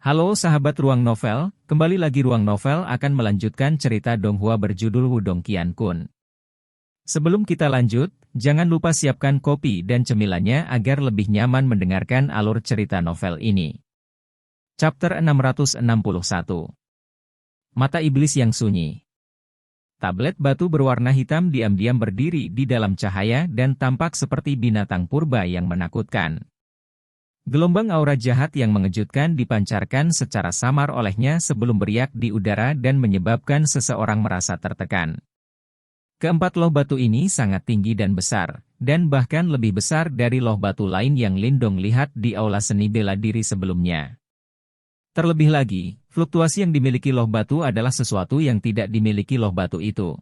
Halo sahabat Ruang Novel, kembali lagi Ruang Novel akan melanjutkan cerita Donghua berjudul Wudong Qiankun. Sebelum kita lanjut, jangan lupa siapkan kopi dan cemilannya agar lebih nyaman mendengarkan alur cerita novel ini. Chapter 661. Mata Iblis yang Sunyi. Tablet batu berwarna hitam diam-diam berdiri di dalam cahaya dan tampak seperti binatang purba yang menakutkan. Gelombang aura jahat yang mengejutkan dipancarkan secara samar olehnya sebelum beriak di udara dan menyebabkan seseorang merasa tertekan. Keempat loh batu ini sangat tinggi dan besar, dan bahkan lebih besar dari loh batu lain yang Lindong lihat di aula seni bela diri sebelumnya. Terlebih lagi, fluktuasi yang dimiliki loh batu adalah sesuatu yang tidak dimiliki loh batu itu.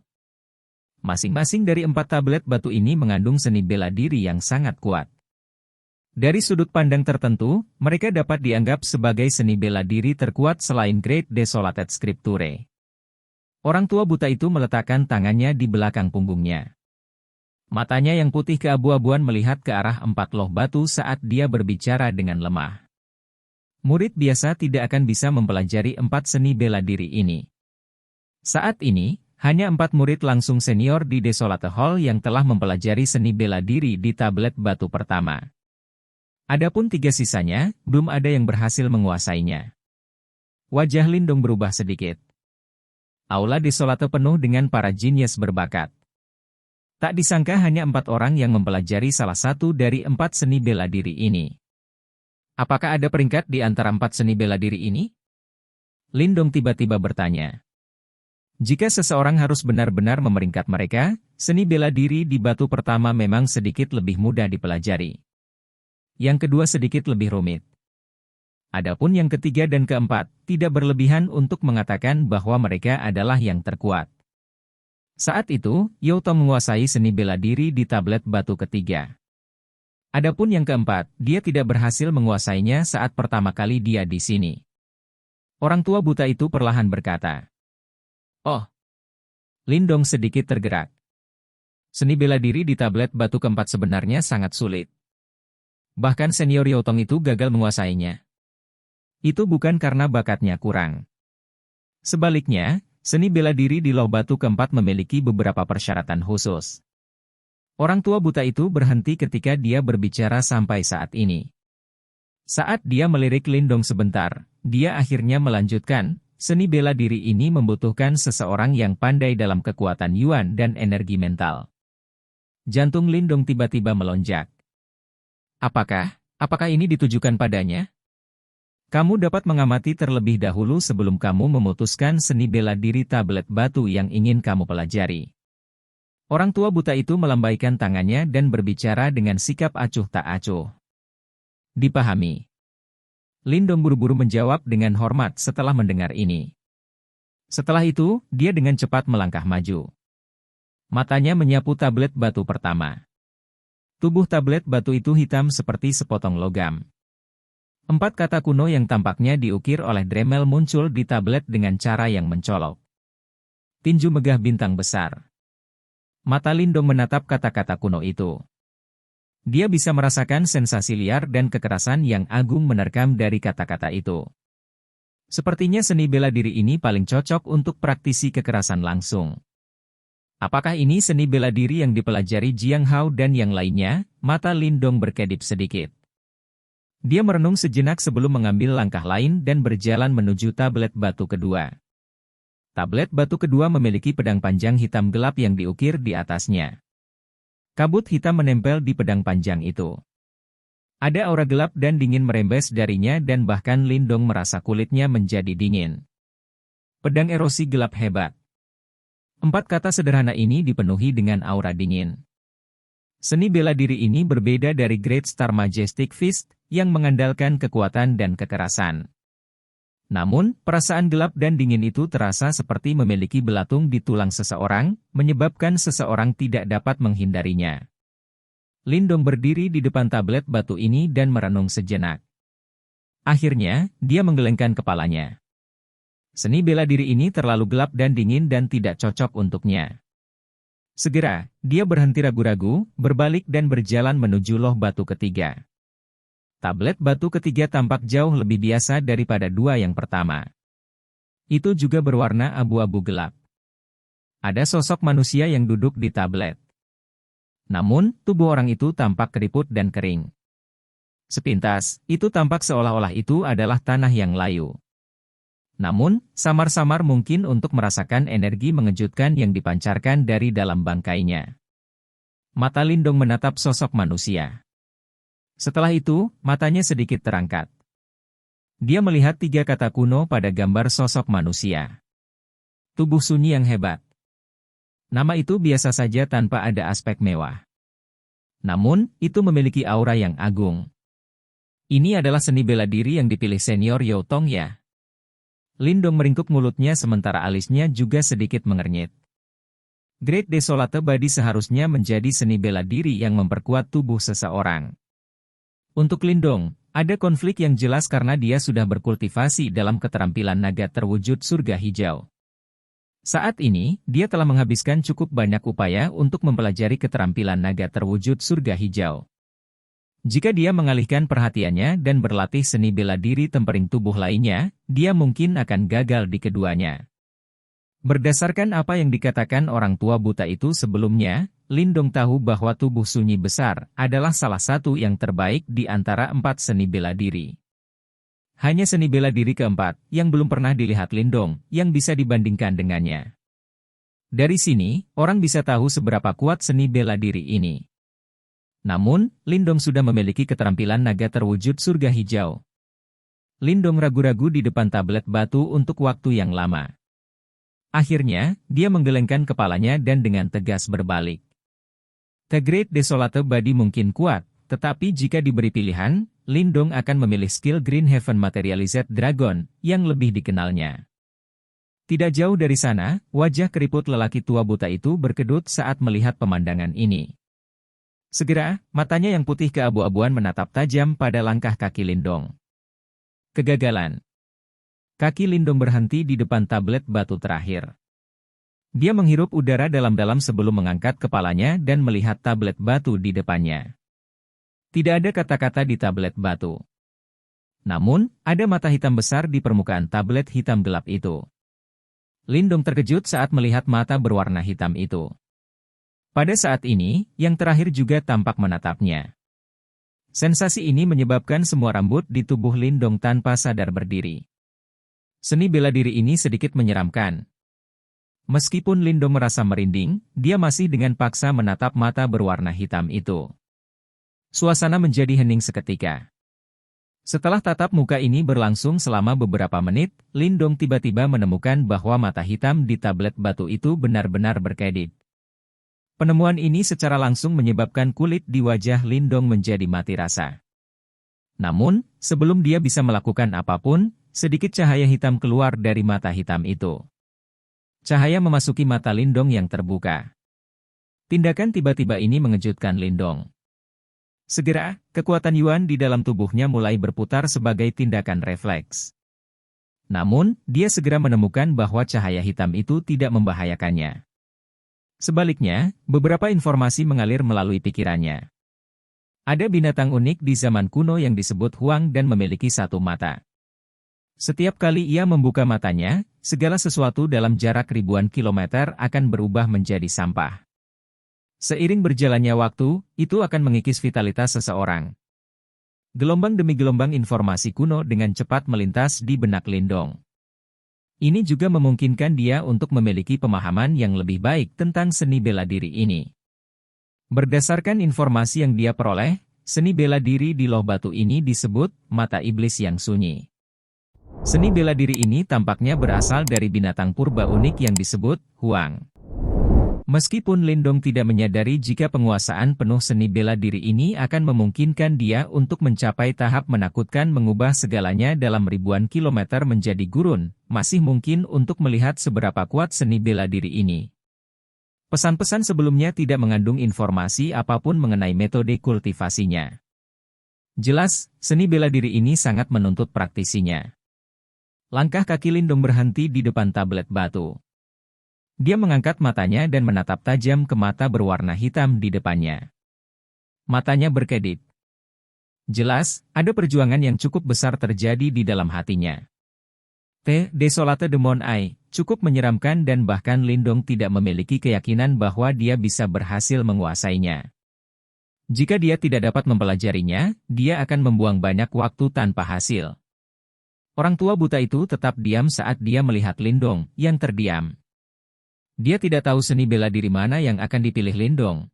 Masing-masing dari empat tablet batu ini mengandung seni bela diri yang sangat kuat. Dari sudut pandang tertentu, mereka dapat dianggap sebagai seni bela diri terkuat selain Great Desolated Scripture. Orang tua buta itu meletakkan tangannya di belakang punggungnya. Matanya yang putih keabu-abuan melihat ke arah empat loh batu saat dia berbicara dengan lemah. Murid biasa tidak akan bisa mempelajari empat seni bela diri ini. Saat ini, hanya 4 murid langsung senior di Desolate Hall yang telah mempelajari seni bela diri di tablet batu pertama. Adapun 3 sisanya, belum ada yang berhasil menguasainya. Wajah Lindong berubah sedikit. Aula Desolate penuh dengan para jinius berbakat. Tak disangka hanya 4 orang yang mempelajari salah satu dari 4 seni bela diri ini. Apakah ada peringkat di antara 4 seni bela diri ini? Lindong tiba-tiba bertanya. Jika seseorang harus benar-benar memeringkat mereka, seni bela diri di batu pertama memang sedikit lebih mudah dipelajari. Yang kedua sedikit lebih rumit. Adapun yang ketiga dan keempat, tidak berlebihan untuk mengatakan bahwa mereka adalah yang terkuat. Saat itu, Youto menguasai seni bela diri di tablet batu ketiga. Adapun yang keempat, dia tidak berhasil menguasainya saat pertama kali dia di sini. Orang tua buta itu perlahan berkata. Oh. Lindong sedikit tergerak. Seni bela diri di tablet batu keempat sebenarnya sangat sulit. Bahkan senior Youtong itu gagal menguasainya. Itu bukan karena bakatnya kurang. Sebaliknya, seni bela diri di loh batu keempat memiliki beberapa persyaratan khusus. Orang tua buta itu berhenti ketika dia berbicara sampai saat ini. Saat dia melirik Lindong sebentar, dia akhirnya melanjutkan, seni bela diri ini membutuhkan seseorang yang pandai dalam kekuatan Yuan dan energi mental. Jantung Lindong tiba-tiba melonjak. Apakah ini ditujukan padanya? Kamu dapat mengamati terlebih dahulu sebelum kamu memutuskan seni bela diri tablet batu yang ingin kamu pelajari. Orang tua buta itu melambaikan tangannya dan berbicara dengan sikap acuh tak acuh. Dipahami. Lindong buru-buru menjawab dengan hormat setelah mendengar ini. Setelah itu, dia dengan cepat melangkah maju. Matanya menyapu tablet batu pertama. Tubuh tablet batu itu hitam seperti sepotong logam. 4 kata kuno yang tampaknya diukir oleh Dremel muncul di tablet dengan cara yang mencolok. Tinju megah bintang besar. Mata Lindong menatap kata-kata kuno itu. Dia bisa merasakan sensasi liar dan kekerasan yang agung menerkam dari kata-kata itu. Sepertinya seni bela diri ini paling cocok untuk praktisi kekerasan langsung. Apakah ini seni bela diri yang dipelajari Jiang Hao dan yang lainnya? Mata Lindong berkedip sedikit. Dia merenung sejenak sebelum mengambil langkah lain dan berjalan menuju tablet batu kedua. Tablet batu kedua memiliki pedang panjang hitam gelap yang diukir di atasnya. Kabut hitam menempel di pedang panjang itu. Ada aura gelap dan dingin merembes darinya dan bahkan Lindong merasa kulitnya menjadi dingin. Pedang erosi gelap hebat. 4 kata sederhana ini dipenuhi dengan aura dingin. Seni bela diri ini berbeda dari Great Star Majestic Fist, yang mengandalkan kekuatan dan kekerasan. Namun, perasaan gelap dan dingin itu terasa seperti memiliki belatung di tulang seseorang, menyebabkan seseorang tidak dapat menghindarinya. Lindong berdiri di depan tablet batu ini dan merenung sejenak. Akhirnya, dia menggelengkan kepalanya. Seni bela diri ini terlalu gelap dan dingin dan tidak cocok untuknya. Segera, dia berhenti ragu-ragu, berbalik dan berjalan menuju loh batu ketiga. Tablet batu ketiga tampak jauh lebih biasa daripada dua yang pertama. Itu juga berwarna abu-abu gelap. Ada sosok manusia yang duduk di tablet. Namun, tubuh orang itu tampak keriput dan kering. Sepintas, itu tampak seolah-olah itu adalah tanah yang layu. Namun, samar-samar mungkin untuk merasakan energi mengejutkan yang dipancarkan dari dalam bangkainya. Mata Lindong menatap sosok manusia. Setelah itu, matanya sedikit terangkat. Dia melihat 3 kata kuno pada gambar sosok manusia. Tubuh sunyi yang hebat. Nama itu biasa saja tanpa ada aspek mewah. Namun, itu memiliki aura yang agung. Ini adalah seni bela diri yang dipilih senior Yao Tong ya. Lindong meringkuk mulutnya sementara alisnya juga sedikit mengernyit. Great Desolate Body seharusnya menjadi seni bela diri yang memperkuat tubuh seseorang. Untuk Lindong, ada konflik yang jelas karena dia sudah berkultivasi dalam keterampilan naga terwujud surga hijau. Saat ini, dia telah menghabiskan cukup banyak upaya untuk mempelajari keterampilan naga terwujud surga hijau. Jika dia mengalihkan perhatiannya dan berlatih seni bela diri tempering tubuh lainnya, dia mungkin akan gagal di keduanya. Berdasarkan apa yang dikatakan orang tua buta itu sebelumnya, Lindong tahu bahwa tubuh sunyi besar adalah salah satu yang terbaik di antara 4 seni bela diri. Hanya seni bela diri keempat, yang belum pernah dilihat Lindong, yang bisa dibandingkan dengannya. Dari sini, orang bisa tahu seberapa kuat seni bela diri ini. Namun, Lindong sudah memiliki keterampilan naga terwujud surga hijau. Lindong ragu-ragu di depan tablet batu untuk waktu yang lama. Akhirnya, dia menggelengkan kepalanya dan dengan tegas berbalik. The Great Desolate Body mungkin kuat, tetapi jika diberi pilihan, Lindong akan memilih skill Green Heaven Materialized Dragon, yang lebih dikenalnya. Tidak jauh dari sana, wajah keriput lelaki tua buta itu berkedut saat melihat pemandangan ini. Segera, matanya yang putih keabu-abuan menatap tajam pada langkah kaki Lindong. Kegagalan. Kaki Lindong berhenti di depan tablet batu terakhir. Dia menghirup udara dalam-dalam sebelum mengangkat kepalanya dan melihat tablet batu di depannya. Tidak ada kata-kata di tablet batu. Namun, ada mata hitam besar di permukaan tablet hitam gelap itu. Lindong terkejut saat melihat mata berwarna hitam itu. Pada saat ini, yang terakhir juga tampak menatapnya. Sensasi ini menyebabkan semua rambut di tubuh Lindong tanpa sadar berdiri. Seni bela diri ini sedikit menyeramkan. Meskipun Lindong merasa merinding, dia masih dengan paksa menatap mata berwarna hitam itu. Suasana menjadi hening seketika. Setelah tatap muka ini berlangsung selama beberapa menit, Lindong tiba-tiba menemukan bahwa mata hitam di tablet batu itu benar-benar berkedip. Penemuan ini secara langsung menyebabkan kulit di wajah Lindong menjadi mati rasa. Namun, sebelum dia bisa melakukan apapun, sedikit cahaya hitam keluar dari mata hitam itu. Cahaya memasuki mata Lindong yang terbuka. Tindakan tiba-tiba ini mengejutkan Lindong. Segera, kekuatan Yuan di dalam tubuhnya mulai berputar sebagai tindakan refleks. Namun, dia segera menemukan bahwa cahaya hitam itu tidak membahayakannya. Sebaliknya, beberapa informasi mengalir melalui pikirannya. Ada binatang unik di zaman kuno yang disebut Huang dan memiliki 1 mata. Setiap kali ia membuka matanya, segala sesuatu dalam jarak ribuan kilometer akan berubah menjadi sampah. Seiring berjalannya waktu, itu akan mengikis vitalitas seseorang. Gelombang demi gelombang informasi kuno dengan cepat melintas di benak Lindong. Ini juga memungkinkan dia untuk memiliki pemahaman yang lebih baik tentang seni bela diri ini. Berdasarkan informasi yang dia peroleh, seni bela diri di loh batu ini disebut mata iblis yang sunyi. Seni bela diri ini tampaknya berasal dari binatang purba unik yang disebut Huang. Meskipun Lindong tidak menyadari jika penguasaan penuh seni bela diri ini akan memungkinkan dia untuk mencapai tahap menakutkan mengubah segalanya dalam ribuan kilometer menjadi gurun, masih mungkin untuk melihat seberapa kuat seni bela diri ini. Pesan-pesan sebelumnya tidak mengandung informasi apapun mengenai metode kultivasinya. Jelas, seni bela diri ini sangat menuntut praktisinya. Langkah kaki Lindong berhenti di depan tablet batu. Dia mengangkat matanya dan menatap tajam ke mata berwarna hitam di depannya. Matanya berkedip. Jelas, ada perjuangan yang cukup besar terjadi di dalam hatinya. Desolate de Mon Ai, cukup menyeramkan dan bahkan Lindong tidak memiliki keyakinan bahwa dia bisa berhasil menguasainya. Jika dia tidak dapat mempelajarinya, dia akan membuang banyak waktu tanpa hasil. Orang tua buta itu tetap diam saat dia melihat Lindong, yang terdiam. Dia tidak tahu seni bela diri mana yang akan dipilih Lindong.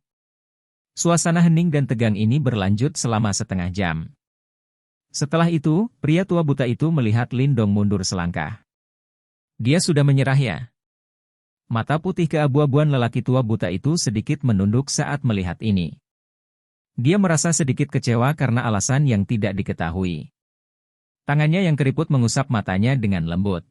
Suasana hening dan tegang ini berlanjut selama setengah jam. Setelah itu, pria tua buta itu melihat Lindong mundur selangkah. Dia sudah menyerah ya? Mata putih keabu-abuan lelaki tua buta itu sedikit menunduk saat melihat ini. Dia merasa sedikit kecewa karena alasan yang tidak diketahui. Tangannya yang keriput mengusap matanya dengan lembut.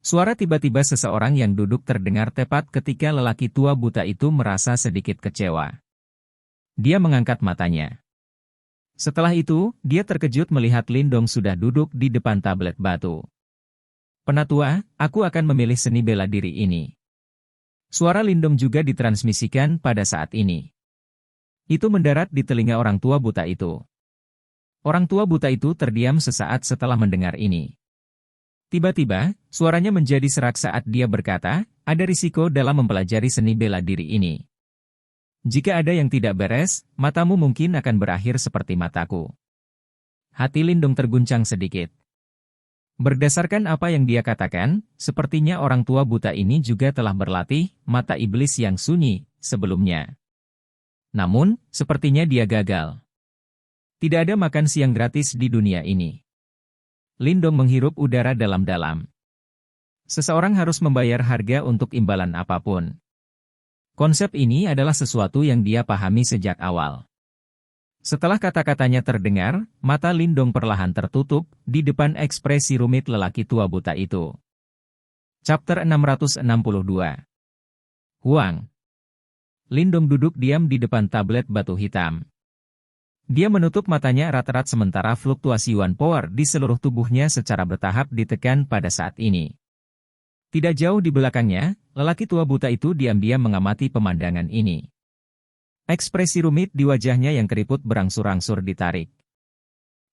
Suara tiba-tiba seseorang yang duduk terdengar tepat ketika lelaki tua buta itu merasa sedikit kecewa. Dia mengangkat matanya. Setelah itu, dia terkejut melihat Lindong sudah duduk di depan tablet batu. Penatua, aku akan memilih seni bela diri ini. Suara Lindong juga ditransmisikan pada saat ini. Itu mendarat di telinga orang tua buta itu. Orang tua buta itu terdiam sesaat setelah mendengar ini. Tiba-tiba, suaranya menjadi serak saat dia berkata, ada risiko dalam mempelajari seni bela diri ini. Jika ada yang tidak beres, matamu mungkin akan berakhir seperti mataku. Hati Lindong terguncang sedikit. Berdasarkan apa yang dia katakan, sepertinya orang tua buta ini juga telah berlatih mata iblis yang sunyi sebelumnya. Namun, sepertinya dia gagal. Tidak ada makan siang gratis di dunia ini. Lindong menghirup udara dalam-dalam. Seseorang harus membayar harga untuk imbalan apapun. Konsep ini adalah sesuatu yang dia pahami sejak awal. Setelah kata-katanya terdengar, mata Lindong perlahan tertutup di depan ekspresi rumit lelaki tua buta itu. Chapter 662. Huang. Lindong duduk diam di depan tablet batu hitam. Dia menutup matanya erat-erat sementara fluktuasi Yuan Power di seluruh tubuhnya secara bertahap ditekan pada saat ini. Tidak jauh di belakangnya, lelaki tua buta itu diam-diam mengamati pemandangan ini. Ekspresi rumit di wajahnya yang keriput berangsur-angsur ditarik.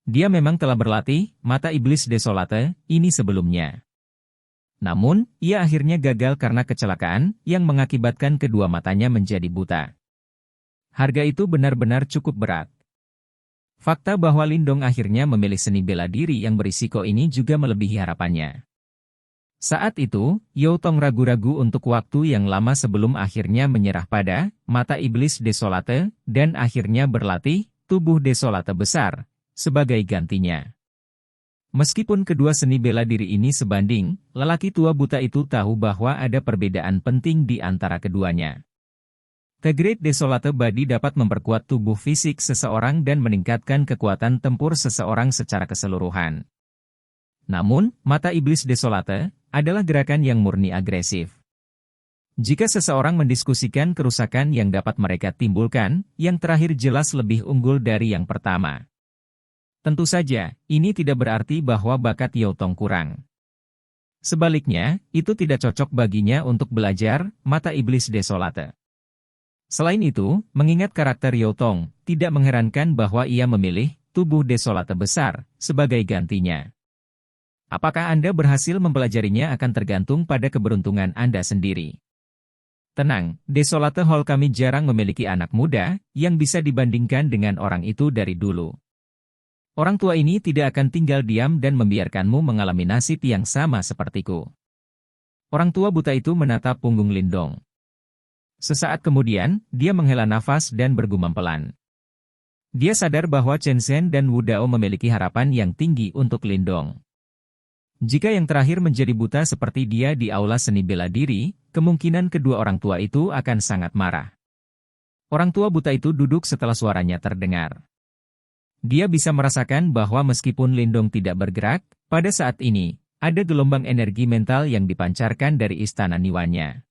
Dia memang telah berlatih mata iblis desolate ini sebelumnya. Namun, ia akhirnya gagal karena kecelakaan yang mengakibatkan kedua matanya menjadi buta. Harga itu benar-benar cukup berat. Fakta bahwa Lindong akhirnya memilih seni bela diri yang berisiko ini juga melebihi harapannya. Saat itu, Youtong ragu-ragu untuk waktu yang lama sebelum akhirnya menyerah pada mata iblis desolate dan akhirnya berlatih tubuh desolate besar sebagai gantinya. Meskipun kedua seni bela diri ini sebanding, lelaki tua buta itu tahu bahwa ada perbedaan penting di antara keduanya. The Great Desolate Body dapat memperkuat tubuh fisik seseorang dan meningkatkan kekuatan tempur seseorang secara keseluruhan. Namun, mata iblis desolate adalah gerakan yang murni agresif. Jika seseorang mendiskusikan kerusakan yang dapat mereka timbulkan, yang terakhir jelas lebih unggul dari yang pertama. Tentu saja, ini tidak berarti bahwa bakat Youtong kurang. Sebaliknya, itu tidak cocok baginya untuk belajar mata iblis desolate. Selain itu, mengingat karakter Youtong, tidak mengherankan bahwa ia memilih tubuh desolate besar sebagai gantinya. Apakah Anda berhasil mempelajarinya akan tergantung pada keberuntungan Anda sendiri. Tenang, Desolate Hall kami jarang memiliki anak muda yang bisa dibandingkan dengan orang itu dari dulu. Orang tua ini tidak akan tinggal diam dan membiarkanmu mengalami nasib yang sama sepertiku. Orang tua buta itu menatap punggung Lindong. Sesaat kemudian, dia menghela nafas dan bergumam pelan. Dia sadar bahwa Chen Zhen dan Wu Dao memiliki harapan yang tinggi untuk Lindong. Jika yang terakhir menjadi buta seperti dia di aula seni bela diri, kemungkinan kedua orang tua itu akan sangat marah. Orang tua buta itu duduk setelah suaranya terdengar. Dia bisa merasakan bahwa meskipun Lindong tidak bergerak, pada saat ini, ada gelombang energi mental yang dipancarkan dari istana Niwannya.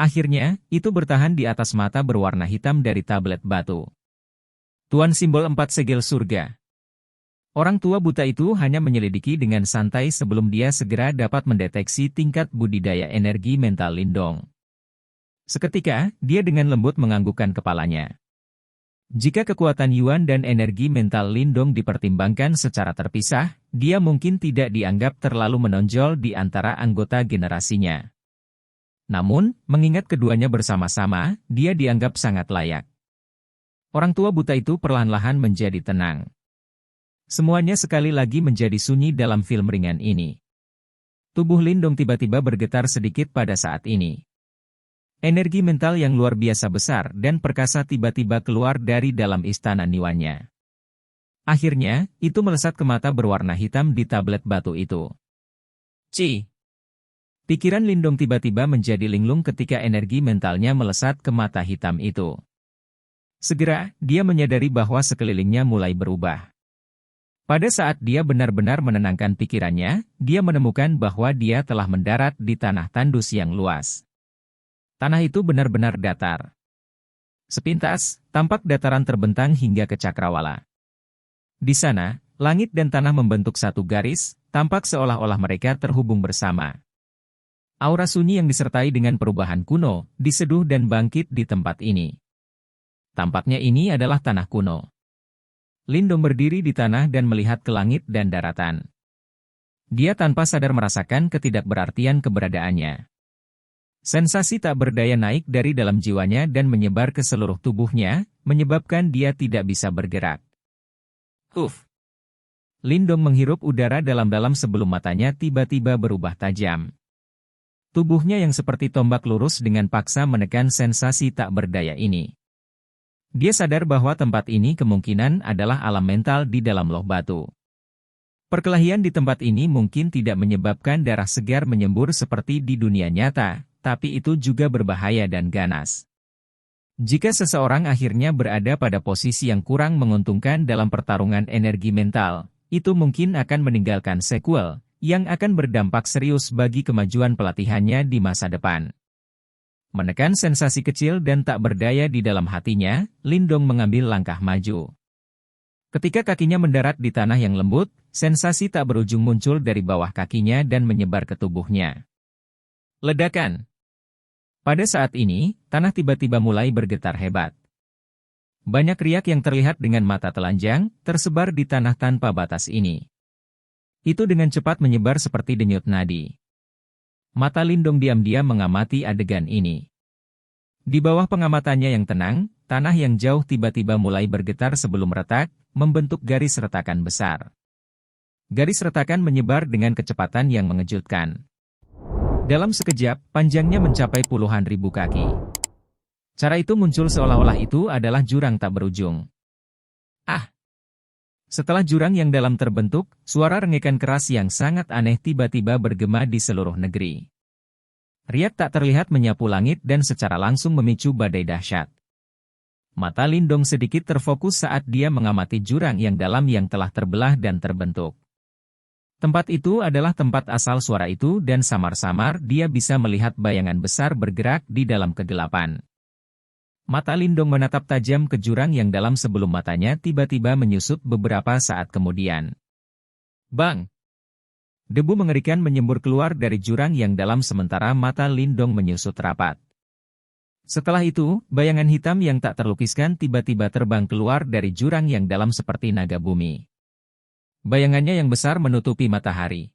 Akhirnya, itu bertahan di atas mata berwarna hitam dari tablet batu. Tuan simbol 4 segel surga. Orang tua buta itu hanya menyelidiki dengan santai sebelum dia segera dapat mendeteksi tingkat budidaya energi mental Lindong. Seketika, dia dengan lembut menganggukkan kepalanya. Jika kekuatan Yuan dan energi mental Lindong dipertimbangkan secara terpisah, dia mungkin tidak dianggap terlalu menonjol di antara anggota generasinya. Namun, mengingat keduanya bersama-sama, dia dianggap sangat layak. Orang tua buta itu perlahan-lahan menjadi tenang. Semuanya sekali lagi menjadi sunyi dalam film ringan ini. Tubuh Lindong tiba-tiba bergetar sedikit pada saat ini. Energi mental yang luar biasa besar dan perkasa tiba-tiba keluar dari dalam istana Niwannya. Akhirnya, itu melesat ke mata berwarna hitam di tablet batu itu. Ci! Pikiran Lindong tiba-tiba menjadi linglung ketika energi mentalnya melesat ke mata hitam itu. Segera, dia menyadari bahwa sekelilingnya mulai berubah. Pada saat dia benar-benar menenangkan pikirannya, dia menemukan bahwa dia telah mendarat di tanah tandus yang luas. Tanah itu benar-benar datar. Sepintas, tampak dataran terbentang hingga ke cakrawala. Di sana, langit dan tanah membentuk satu garis, tampak seolah-olah mereka terhubung bersama. Aura sunyi yang disertai dengan perubahan kuno, diseduh dan bangkit di tempat ini. Tampaknya ini adalah tanah kuno. Lindong berdiri di tanah dan melihat ke langit dan daratan. Dia tanpa sadar merasakan ketidakberartian keberadaannya. Sensasi tak berdaya naik dari dalam jiwanya dan menyebar ke seluruh tubuhnya, menyebabkan dia tidak bisa bergerak. Lindong menghirup udara dalam-dalam sebelum matanya tiba-tiba berubah tajam. Tubuhnya yang seperti tombak lurus dengan paksa menekan sensasi tak berdaya ini. Dia sadar bahwa tempat ini kemungkinan adalah alam mental di dalam loh batu. Perkelahian di tempat ini mungkin tidak menyebabkan darah segar menyembur seperti di dunia nyata, tapi itu juga berbahaya dan ganas. Jika seseorang akhirnya berada pada posisi yang kurang menguntungkan dalam pertarungan energi mental, itu mungkin akan meninggalkan sequel, yang akan berdampak serius bagi kemajuan pelatihannya di masa depan. Menekan sensasi kecil dan tak berdaya di dalam hatinya, Lindong mengambil langkah maju. Ketika kakinya mendarat di tanah yang lembut, sensasi tak berujung muncul dari bawah kakinya dan menyebar ke tubuhnya. Ledakan! Pada saat ini, tanah tiba-tiba mulai bergetar hebat. Banyak riak yang terlihat dengan mata telanjang, tersebar di tanah tanpa batas ini. Itu dengan cepat menyebar seperti denyut nadi. Mata Lindong diam-diam mengamati adegan ini. Di bawah pengamatannya yang tenang, tanah yang jauh tiba-tiba mulai bergetar sebelum retak, membentuk garis retakan besar. Garis retakan menyebar dengan kecepatan yang mengejutkan. Dalam sekejap, panjangnya mencapai puluhan ribu kaki. Cara itu muncul seolah-olah itu adalah jurang tak berujung. Setelah jurang yang dalam terbentuk, suara rengekan keras yang sangat aneh tiba-tiba bergema di seluruh negeri. Riak tak terlihat menyapu langit dan secara langsung memicu badai dahsyat. Mata Lindong sedikit terfokus saat dia mengamati jurang yang dalam yang telah terbelah dan terbentuk. Tempat itu adalah tempat asal suara itu dan samar-samar dia bisa melihat bayangan besar bergerak di dalam kegelapan. Mata Lindong menatap tajam ke jurang yang dalam sebelum matanya tiba-tiba menyusut beberapa saat kemudian. Bang! Debu mengerikan menyembur keluar dari jurang yang dalam sementara mata Lindong menyusut rapat. Setelah itu, bayangan hitam yang tak terlukiskan tiba-tiba terbang keluar dari jurang yang dalam seperti naga bumi. Bayangannya yang besar menutupi matahari.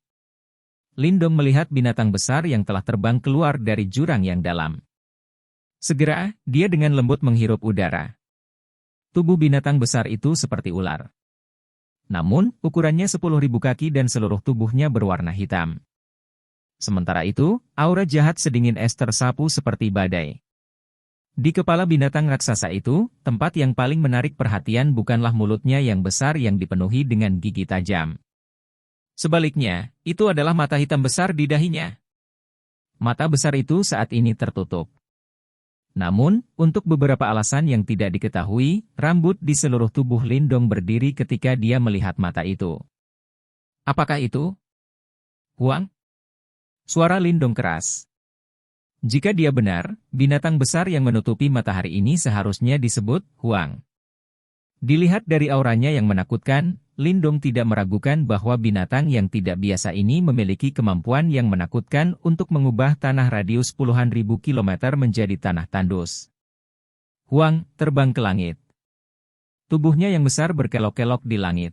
Lindong melihat binatang besar yang telah terbang keluar dari jurang yang dalam. Segera, dia dengan lembut menghirup udara. Tubuh binatang besar itu seperti ular. Namun, ukurannya 10.000 kaki dan seluruh tubuhnya berwarna hitam. Sementara itu, aura jahat sedingin es tersapu seperti badai. Di kepala binatang raksasa itu, tempat yang paling menarik perhatian bukanlah mulutnya yang besar yang dipenuhi dengan gigi tajam. Sebaliknya, itu adalah mata hitam besar di dahinya. Mata besar itu saat ini tertutup. Namun, untuk beberapa alasan yang tidak diketahui, rambut di seluruh tubuh Lindong berdiri ketika dia melihat mata itu. Apakah itu Huang? Suara Lindong keras. Jika dia benar, binatang besar yang menutupi matahari ini seharusnya disebut Huang. Dilihat dari auranya yang menakutkan, Lindong tidak meragukan bahwa binatang yang tidak biasa ini memiliki kemampuan yang menakutkan untuk mengubah tanah radius puluhan ribu kilometer menjadi tanah tandus. Huang terbang ke langit. Tubuhnya yang besar berkelok-kelok di langit.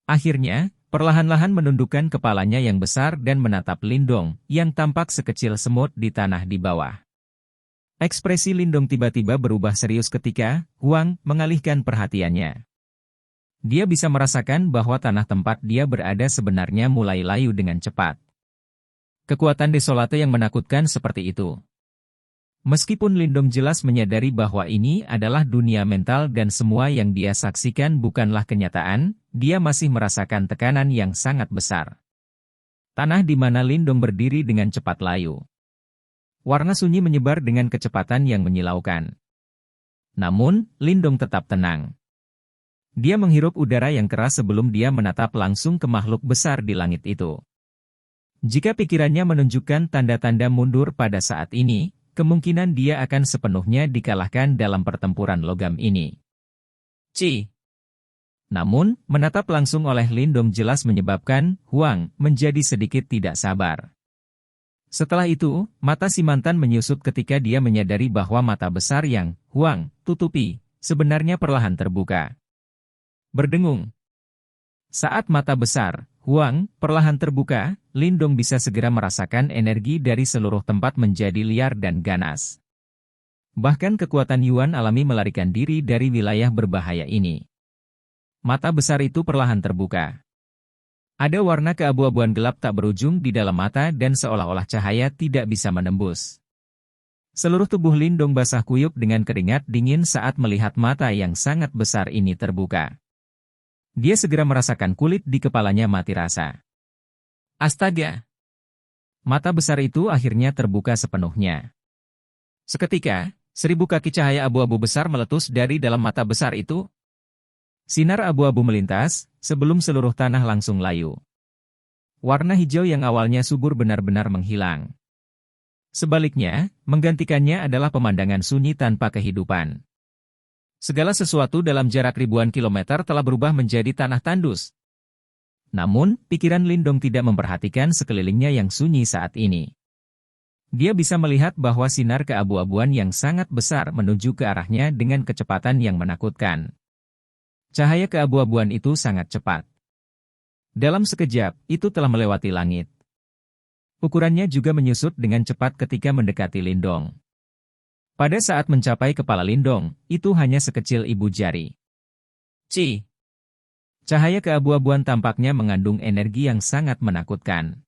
Akhirnya, perlahan-lahan menundukkan kepalanya yang besar dan menatap Lindong, yang tampak sekecil semut di tanah di bawah. Ekspresi Lindong tiba-tiba berubah serius ketika Huang mengalihkan perhatiannya. Dia bisa merasakan bahwa tanah tempat dia berada sebenarnya mulai layu dengan cepat. Kekuatan desolate yang menakutkan seperti itu. Meskipun Lindong jelas menyadari bahwa ini adalah dunia mental dan semua yang dia saksikan bukanlah kenyataan, dia masih merasakan tekanan yang sangat besar. Tanah di mana Lindong berdiri dengan cepat layu. Warna sunyi menyebar dengan kecepatan yang menyilaukan. Namun, Lindong tetap tenang. Dia menghirup udara yang keras sebelum dia menatap langsung ke makhluk besar di langit itu. Jika pikirannya menunjukkan tanda-tanda mundur pada saat ini, kemungkinan dia akan sepenuhnya dikalahkan dalam pertempuran logam ini. Namun, menatap langsung oleh Lindong jelas menyebabkan Huang menjadi sedikit tidak sabar. Setelah itu, mata si mantan menyusut ketika dia menyadari bahwa mata besar yang Huang tutupi sebenarnya perlahan terbuka. Berdengung. Saat mata besar Huang perlahan terbuka, Lindong bisa segera merasakan energi dari seluruh tempat menjadi liar dan ganas. Bahkan kekuatan Yuan alami melarikan diri dari wilayah berbahaya ini. Mata besar itu perlahan terbuka. Ada warna keabu-abuan gelap tak berujung di dalam mata dan seolah-olah cahaya tidak bisa menembus. Seluruh tubuh Lindong basah kuyup dengan keringat dingin saat melihat mata yang sangat besar ini terbuka. Dia segera merasakan kulit di kepalanya mati rasa. Astaga! Mata besar itu akhirnya terbuka sepenuhnya. Seketika, 1000 kaki cahaya abu-abu besar meletus dari dalam mata besar itu. Sinar abu-abu melintas, sebelum seluruh tanah langsung layu. Warna hijau yang awalnya subur benar-benar menghilang. Sebaliknya, menggantikannya adalah pemandangan sunyi tanpa kehidupan. Segala sesuatu dalam jarak ribuan kilometer telah berubah menjadi tanah tandus. Namun, pikiran Lindong tidak memperhatikan sekelilingnya yang sunyi saat ini. Dia bisa melihat bahwa sinar keabu-abuan yang sangat besar menuju ke arahnya dengan kecepatan yang menakutkan. Cahaya keabu-abuan itu sangat cepat. Dalam sekejap, itu telah melewati langit. Ukurannya juga menyusut dengan cepat ketika mendekati Lindong. Pada saat mencapai kepala Lindong, itu hanya sekecil ibu jari. Cahaya keabu-abuan tampaknya mengandung energi yang sangat menakutkan.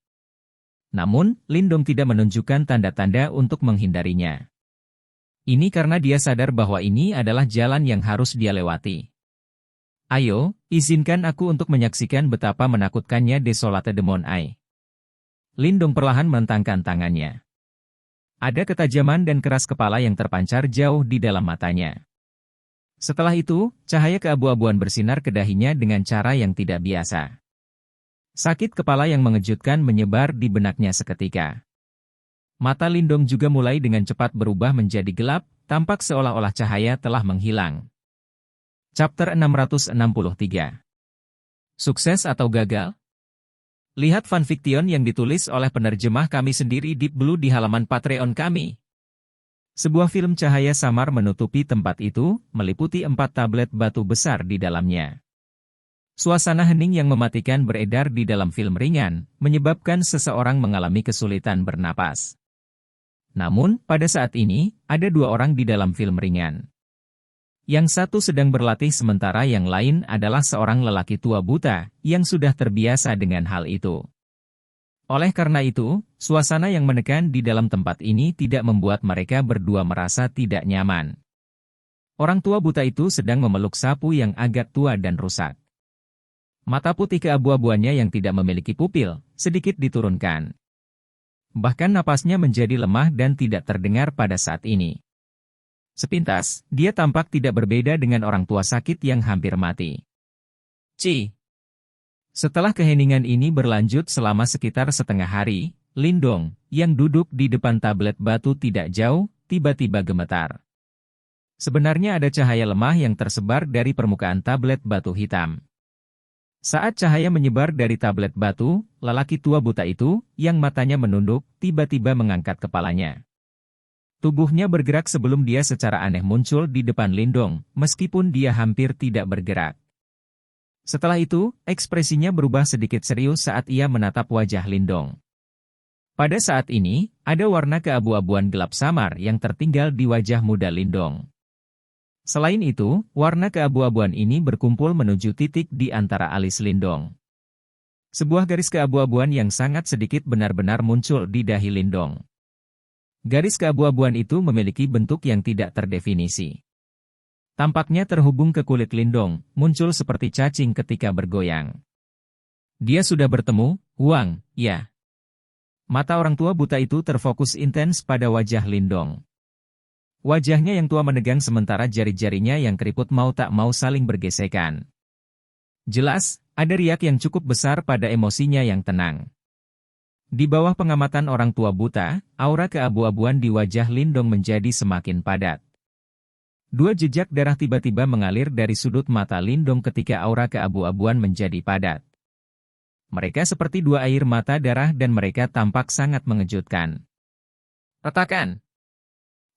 Namun, Lindong tidak menunjukkan tanda-tanda untuk menghindarinya. Ini karena dia sadar bahwa ini adalah jalan yang harus dia lewati. Ayo, izinkan aku untuk menyaksikan betapa menakutkannya Desolate Demon Eye. Lindong perlahan mentangkan tangannya. Ada ketajaman dan keras kepala yang terpancar jauh di dalam matanya. Setelah itu, cahaya keabu-abuan bersinar ke dahinya dengan cara yang tidak biasa. Sakit kepala yang mengejutkan menyebar di benaknya seketika. Mata Lindong juga mulai dengan cepat berubah menjadi gelap, tampak seolah-olah cahaya telah menghilang. Chapter 663. Sukses atau gagal? Lihat fanfiction yang ditulis oleh penerjemah kami sendiri Deep Blue di halaman Patreon kami. Sebuah film cahaya samar menutupi tempat itu, meliputi 4 tablet batu besar di dalamnya. Suasana hening yang mematikan beredar di dalam film ringan, menyebabkan seseorang mengalami kesulitan bernapas. Namun, pada saat ini, ada 2 orang di dalam film ringan. Yang satu sedang berlatih sementara yang lain adalah seorang lelaki tua buta, yang sudah terbiasa dengan hal itu. Oleh karena itu, suasana yang menekan di dalam tempat ini tidak membuat mereka berdua merasa tidak nyaman. Orang tua buta itu sedang memeluk sapu yang agak tua dan rusak. Mata putih keabu-abuannya yang tidak memiliki pupil, sedikit diturunkan. Bahkan napasnya menjadi lemah dan tidak terdengar pada saat ini. Sepintas, dia tampak tidak berbeda dengan orang tua sakit yang hampir mati. Setelah keheningan ini berlanjut selama sekitar setengah hari, Lindong, yang duduk di depan tablet batu tidak jauh, tiba-tiba gemetar. Sebenarnya ada cahaya lemah yang tersebar dari permukaan tablet batu hitam. Saat cahaya menyebar dari tablet batu, lelaki tua buta itu, yang matanya menunduk, tiba-tiba mengangkat kepalanya. Tubuhnya bergerak sebelum dia secara aneh muncul di depan Lindong, meskipun dia hampir tidak bergerak. Setelah itu, ekspresinya berubah sedikit serius saat ia menatap wajah Lindong. Pada saat ini, ada warna keabu-abuan gelap samar yang tertinggal di wajah muda Lindong. Selain itu, warna keabu-abuan ini berkumpul menuju titik di antara alis Lindong. Sebuah garis keabu-abuan yang sangat sedikit benar-benar muncul di dahi Lindong. Garis keabu-abuan itu memiliki bentuk yang tidak terdefinisi. Tampaknya terhubung ke kulit Lindong, muncul seperti cacing ketika bergoyang. Dia sudah bertemu, Huang, ya. Mata orang tua buta itu terfokus intens pada wajah Lindong. Wajahnya yang tua menegang sementara jari-jarinya yang keriput mau tak mau saling bergesekan. Jelas, ada riak yang cukup besar pada emosinya yang tenang. Di bawah pengamatan orang tua buta, aura keabu-abuan di wajah Lindong menjadi semakin padat. Dua jejak darah tiba-tiba mengalir dari sudut mata Lindong ketika aura keabu-abuan menjadi padat. Mereka seperti dua air mata darah dan mereka tampak sangat mengejutkan. Retakan!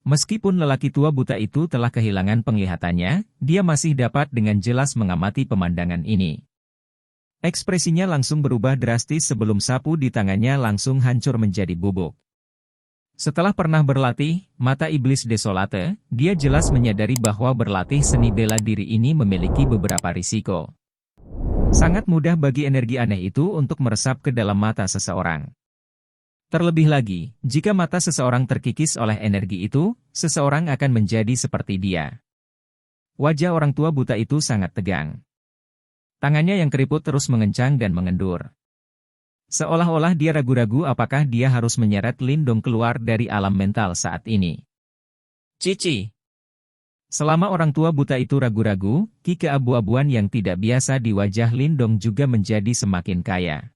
Meskipun lelaki tua buta itu telah kehilangan penglihatannya, dia masih dapat dengan jelas mengamati pemandangan ini. Ekspresinya langsung berubah drastis sebelum sapu di tangannya langsung hancur menjadi bubuk. Setelah pernah berlatih, mata iblis desolate, dia jelas menyadari bahwa berlatih seni bela diri ini memiliki beberapa risiko. Sangat mudah bagi energi aneh itu untuk meresap ke dalam mata seseorang. Terlebih lagi, jika mata seseorang terkikis oleh energi itu, seseorang akan menjadi seperti dia. Wajah orang tua buta itu sangat tegang. Tangannya yang keriput terus mengencang dan mengendur. Seolah-olah dia ragu-ragu apakah dia harus menyeret Lindong keluar dari alam mental saat ini. Cici. Selama orang tua buta itu ragu-ragu, ki keabu-abuan yang tidak biasa di wajah Lindong juga menjadi semakin kaya.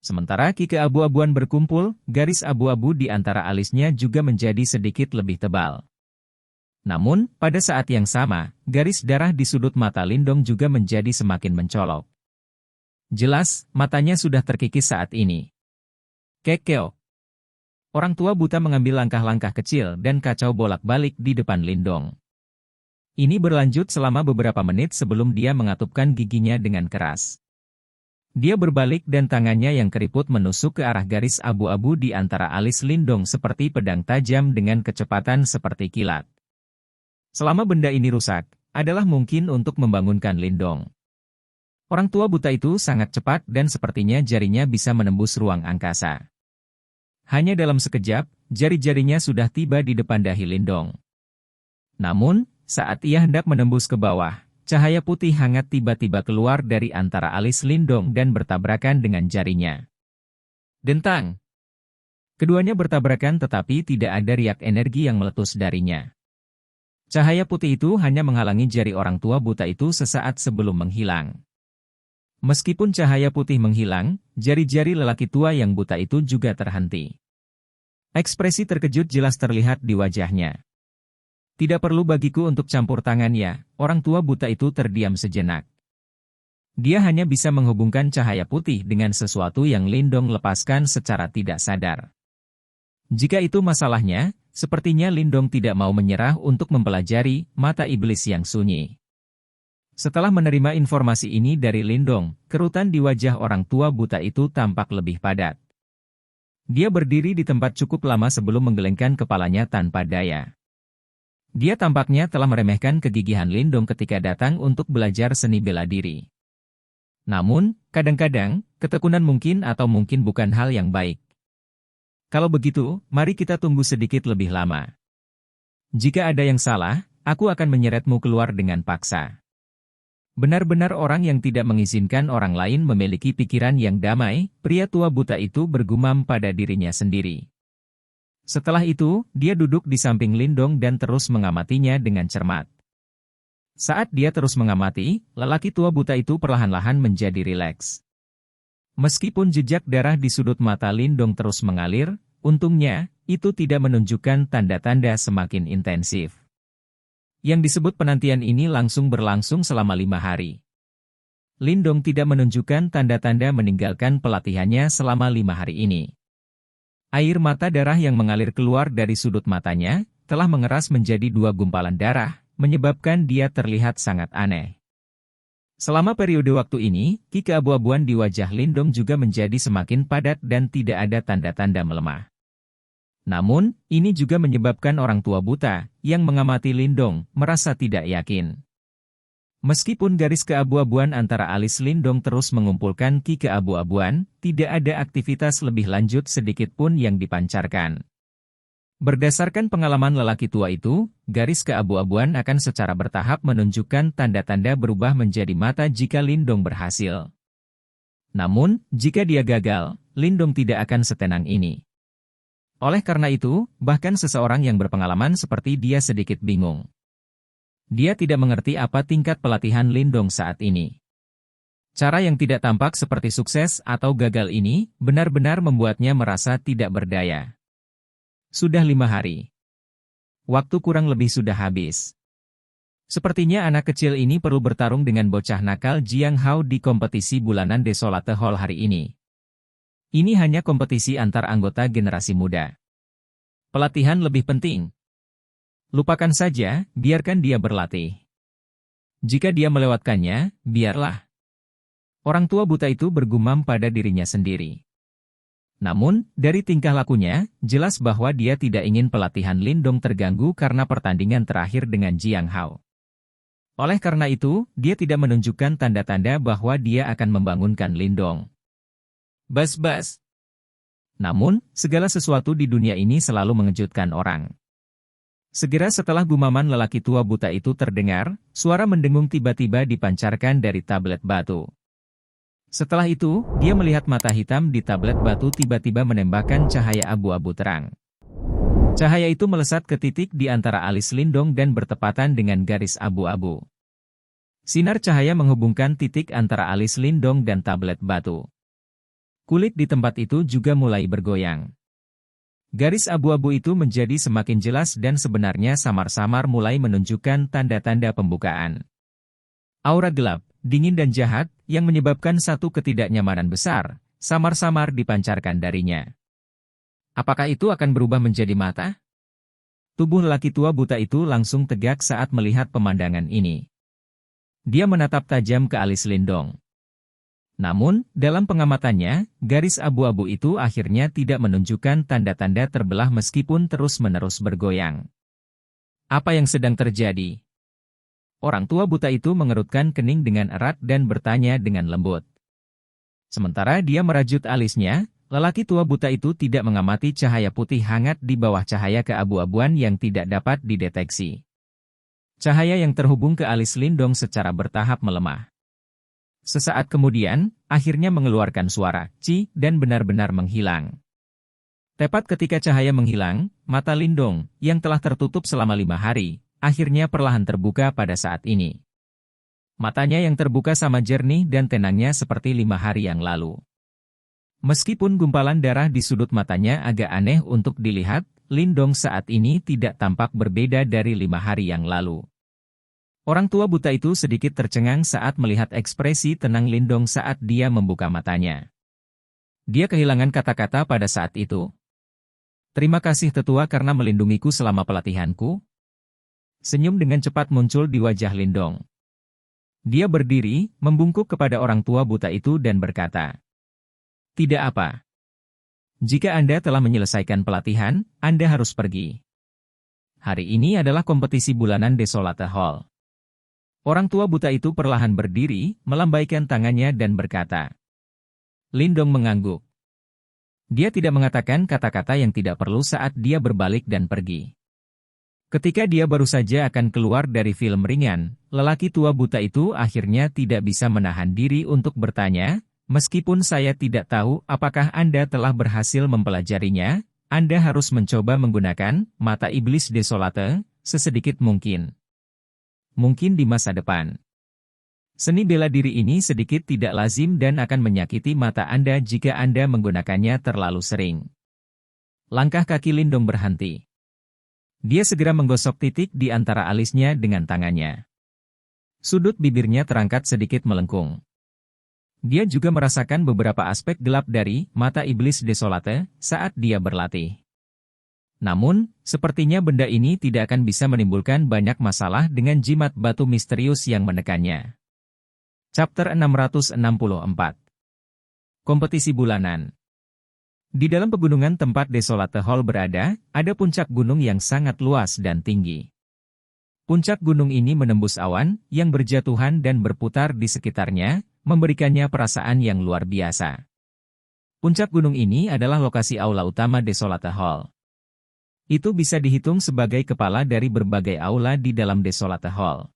Sementara ki keabu-abuan berkumpul, garis abu-abu di antara alisnya juga menjadi sedikit lebih tebal. Namun, pada saat yang sama, garis darah di sudut mata Lindong juga menjadi semakin mencolok. Jelas, matanya sudah terkikis saat ini. Kekeo. Orang tua buta mengambil langkah-langkah kecil dan kacau bolak-balik di depan Lindong. Ini berlanjut selama beberapa menit sebelum dia mengatupkan giginya dengan keras. Dia berbalik dan tangannya yang keriput menusuk ke arah garis abu-abu di antara alis Lindong seperti pedang tajam dengan kecepatan seperti kilat. Selama benda ini rusak, adalah mungkin untuk membangunkan Lindong. Orang tua buta itu sangat cepat dan sepertinya jarinya bisa menembus ruang angkasa. Hanya dalam sekejap, jari-jarinya sudah tiba di depan dahi Lindong. Namun, saat ia hendak menembus ke bawah, cahaya putih hangat tiba-tiba keluar dari antara alis Lindong dan bertabrakan dengan jarinya. Dentang! Keduanya bertabrakan tetapi tidak ada riak energi yang meletus darinya. Cahaya putih itu hanya menghalangi jari orang tua buta itu sesaat sebelum menghilang. Meskipun cahaya putih menghilang, jari-jari lelaki tua yang buta itu juga terhenti. Ekspresi terkejut jelas terlihat di wajahnya. Tidak perlu bagiku untuk campur tangan ya, orang tua buta itu terdiam sejenak. Dia hanya bisa menghubungkan cahaya putih dengan sesuatu yang Lindong lepaskan secara tidak sadar. Jika itu masalahnya, sepertinya Lindong tidak mau menyerah untuk mempelajari mata iblis yang sunyi. Setelah menerima informasi ini dari Lindong, kerutan di wajah orang tua buta itu tampak lebih padat. Dia berdiri di tempat cukup lama sebelum menggelengkan kepalanya tanpa daya. Dia tampaknya telah meremehkan kegigihan Lindong ketika datang untuk belajar seni bela diri. Namun, kadang-kadang, ketekunan mungkin atau mungkin bukan hal yang baik. Kalau begitu, mari kita tunggu sedikit lebih lama. Jika ada yang salah, aku akan menyeretmu keluar dengan paksa. Benar-benar orang yang tidak mengizinkan orang lain memiliki pikiran yang damai, pria tua buta itu bergumam pada dirinya sendiri. Setelah itu, dia duduk di samping Lindong dan terus mengamatinya dengan cermat. Saat dia terus mengamati, lelaki tua buta itu perlahan-lahan menjadi rileks. Meskipun jejak darah di sudut mata Lindong terus mengalir, untungnya, itu tidak menunjukkan tanda-tanda semakin intensif. Yang disebut penantian ini langsung berlangsung selama 5 hari. Lindong tidak menunjukkan tanda-tanda meninggalkan pelatihannya selama 5 hari ini. Air mata darah yang mengalir keluar dari sudut matanya, telah mengeras menjadi 2 gumpalan darah, menyebabkan dia terlihat sangat aneh. Selama periode waktu ini, ki keabu-abuan di wajah Lindong juga menjadi semakin padat dan tidak ada tanda-tanda melemah. Namun, ini juga menyebabkan orang tua buta, yang mengamati Lindong, merasa tidak yakin. Meskipun garis keabu-abuan antara alis Lindong terus mengumpulkan ki keabu-abuan, tidak ada aktivitas lebih lanjut sedikit pun yang dipancarkan. Berdasarkan pengalaman lelaki tua itu, garis keabu-abuan akan secara bertahap menunjukkan tanda-tanda berubah menjadi mata jika Lindong berhasil. Namun, jika dia gagal, Lindong tidak akan setenang ini. Oleh karena itu, bahkan seseorang yang berpengalaman seperti dia sedikit bingung. Dia tidak mengerti apa tingkat pelatihan Lindong saat ini. Cara yang tidak tampak seperti sukses atau gagal ini, benar-benar membuatnya merasa tidak berdaya. Sudah 5 hari. Waktu kurang lebih sudah habis. Sepertinya anak kecil ini perlu bertarung dengan bocah nakal Jiang Hao di kompetisi bulanan Desolate Hall hari ini. Ini hanya kompetisi antar anggota generasi muda. Pelatihan lebih penting. Lupakan saja, biarkan dia berlatih. Jika dia melewatkannya, biarlah. Orang tua buta itu bergumam pada dirinya sendiri. Namun, dari tingkah lakunya, jelas bahwa dia tidak ingin pelatihan Lindong terganggu karena pertandingan terakhir dengan Jiang Hao. Oleh karena itu, dia tidak menunjukkan tanda-tanda bahwa dia akan membangunkan Lindong. Bas-bas. Namun, segala sesuatu di dunia ini selalu mengejutkan orang. Segera setelah gumaman lelaki tua buta itu terdengar, suara mendengung tiba-tiba dipancarkan dari tablet batu. Setelah itu, dia melihat mata hitam di tablet batu tiba-tiba menembakkan cahaya abu-abu terang. Cahaya itu melesat ke titik di antara alis Lindong dan bertepatan dengan garis abu-abu. Sinar cahaya menghubungkan titik antara alis Lindong dan tablet batu. Kulit di tempat itu juga mulai bergoyang. Garis abu-abu itu menjadi semakin jelas dan sebenarnya samar-samar mulai menunjukkan tanda-tanda pembukaan. Aura gelap, dingin dan jahat, yang menyebabkan satu ketidaknyamanan besar, samar-samar dipancarkan darinya. Apakah itu akan berubah menjadi mata? Tubuh lelaki tua buta itu langsung tegak saat melihat pemandangan ini. Dia menatap tajam ke alis Lindong. Namun, dalam pengamatannya, garis abu-abu itu akhirnya tidak menunjukkan tanda-tanda terbelah meskipun terus-menerus bergoyang. Apa yang sedang terjadi? Orang tua buta itu mengerutkan kening dengan erat dan bertanya dengan lembut. Sementara dia merajut alisnya, lelaki tua buta itu tidak mengamati cahaya putih hangat di bawah cahaya keabu-abuan yang tidak dapat dideteksi. Cahaya yang terhubung ke alis Lindong secara bertahap melemah. Sesaat kemudian, akhirnya mengeluarkan suara "ci" dan benar-benar menghilang. Tepat ketika cahaya menghilang, mata Lindong, yang telah tertutup selama 5 hari, akhirnya perlahan terbuka pada saat ini. Matanya yang terbuka sama jernih dan tenangnya seperti 5 hari yang lalu. Meskipun gumpalan darah di sudut matanya agak aneh untuk dilihat, Lindong saat ini tidak tampak berbeda dari 5 hari yang lalu. Orang tua buta itu sedikit tercengang saat melihat ekspresi tenang Lindong saat dia membuka matanya. Dia kehilangan kata-kata pada saat itu. Terima kasih tetua karena melindungiku selama pelatihanku. Senyum dengan cepat muncul di wajah Lindong. Dia berdiri, membungkuk kepada orang tua buta itu dan berkata, "Tidak apa. Jika Anda telah menyelesaikan pelatihan, Anda harus pergi. Hari ini adalah kompetisi bulanan Desolate Hall." Orang tua buta itu perlahan berdiri, melambaikan tangannya dan berkata. Lindong mengangguk. Dia tidak mengatakan kata-kata yang tidak perlu saat dia berbalik dan pergi. Ketika dia baru saja akan keluar dari film ringan, lelaki tua buta itu akhirnya tidak bisa menahan diri untuk bertanya, "Meskipun saya tidak tahu apakah Anda telah berhasil mempelajarinya, Anda harus mencoba menggunakan mata iblis Desolate sesedikit mungkin. Mungkin di masa depan. Seni bela diri ini sedikit tidak lazim dan akan menyakiti mata Anda jika Anda menggunakannya terlalu sering." Langkah kaki Lindong berhenti. Dia segera menggosok titik di antara alisnya dengan tangannya. Sudut bibirnya terangkat sedikit melengkung. Dia juga merasakan beberapa aspek gelap dari mata iblis desolate saat dia berlatih. Namun, sepertinya benda ini tidak akan bisa menimbulkan banyak masalah dengan jimat batu misterius yang menekannya. Chapter 664. Kompetisi bulanan. Di dalam pegunungan tempat Desolate Hall berada, ada puncak gunung yang sangat luas dan tinggi. Puncak gunung ini menembus awan yang berjatuhan dan berputar di sekitarnya, memberikannya perasaan yang luar biasa. Puncak gunung ini adalah lokasi aula utama Desolate Hall. Itu bisa dihitung sebagai kepala dari berbagai aula di dalam Desolate Hall.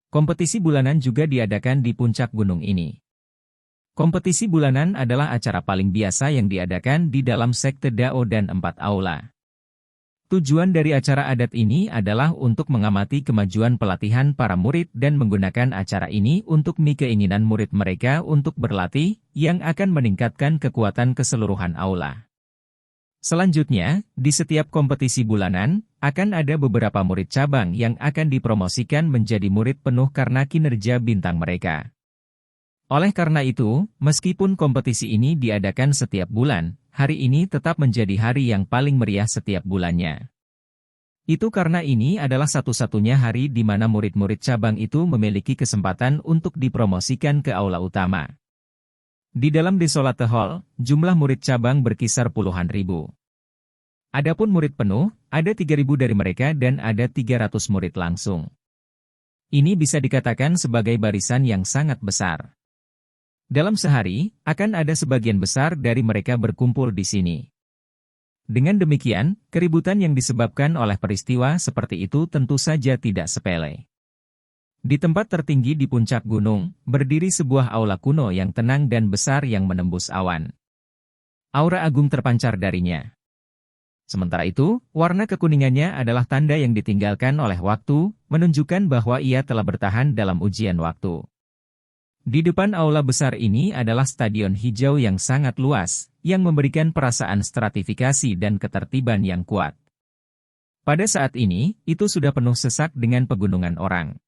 Kompetisi bulanan juga diadakan di puncak gunung ini. Kompetisi bulanan adalah acara paling biasa yang diadakan di dalam sekte Dao dan 4 aula. Tujuan dari acara adat ini adalah untuk mengamati kemajuan pelatihan para murid dan menggunakan acara ini untuk keinginan murid mereka untuk berlatih, yang akan meningkatkan kekuatan keseluruhan aula. Selanjutnya, di setiap kompetisi bulanan, akan ada beberapa murid cabang yang akan dipromosikan menjadi murid penuh karena kinerja bintang mereka. Oleh karena itu, meskipun kompetisi ini diadakan setiap bulan, hari ini tetap menjadi hari yang paling meriah setiap bulannya. Itu karena ini adalah satu-satunya hari di mana murid-murid cabang itu memiliki kesempatan untuk dipromosikan ke aula utama. Di dalam Desolate Hall, jumlah murid cabang berkisar puluhan ribu. Adapun murid penuh, ada 3.000 dari mereka dan ada 300 murid langsung. Ini bisa dikatakan sebagai barisan yang sangat besar. Dalam sehari, akan ada sebagian besar dari mereka berkumpul di sini. Dengan demikian, keributan yang disebabkan oleh peristiwa seperti itu tentu saja tidak sepele. Di tempat tertinggi di puncak gunung, berdiri sebuah aula kuno yang tenang dan besar yang menembus awan. Aura agung terpancar darinya. Sementara itu, warna kekuningannya adalah tanda yang ditinggalkan oleh waktu, menunjukkan bahwa ia telah bertahan dalam ujian waktu. Di depan aula besar ini adalah stadion hijau yang sangat luas, yang memberikan perasaan stratifikasi dan ketertiban yang kuat. Pada saat ini, itu sudah penuh sesak dengan pegunungan orang.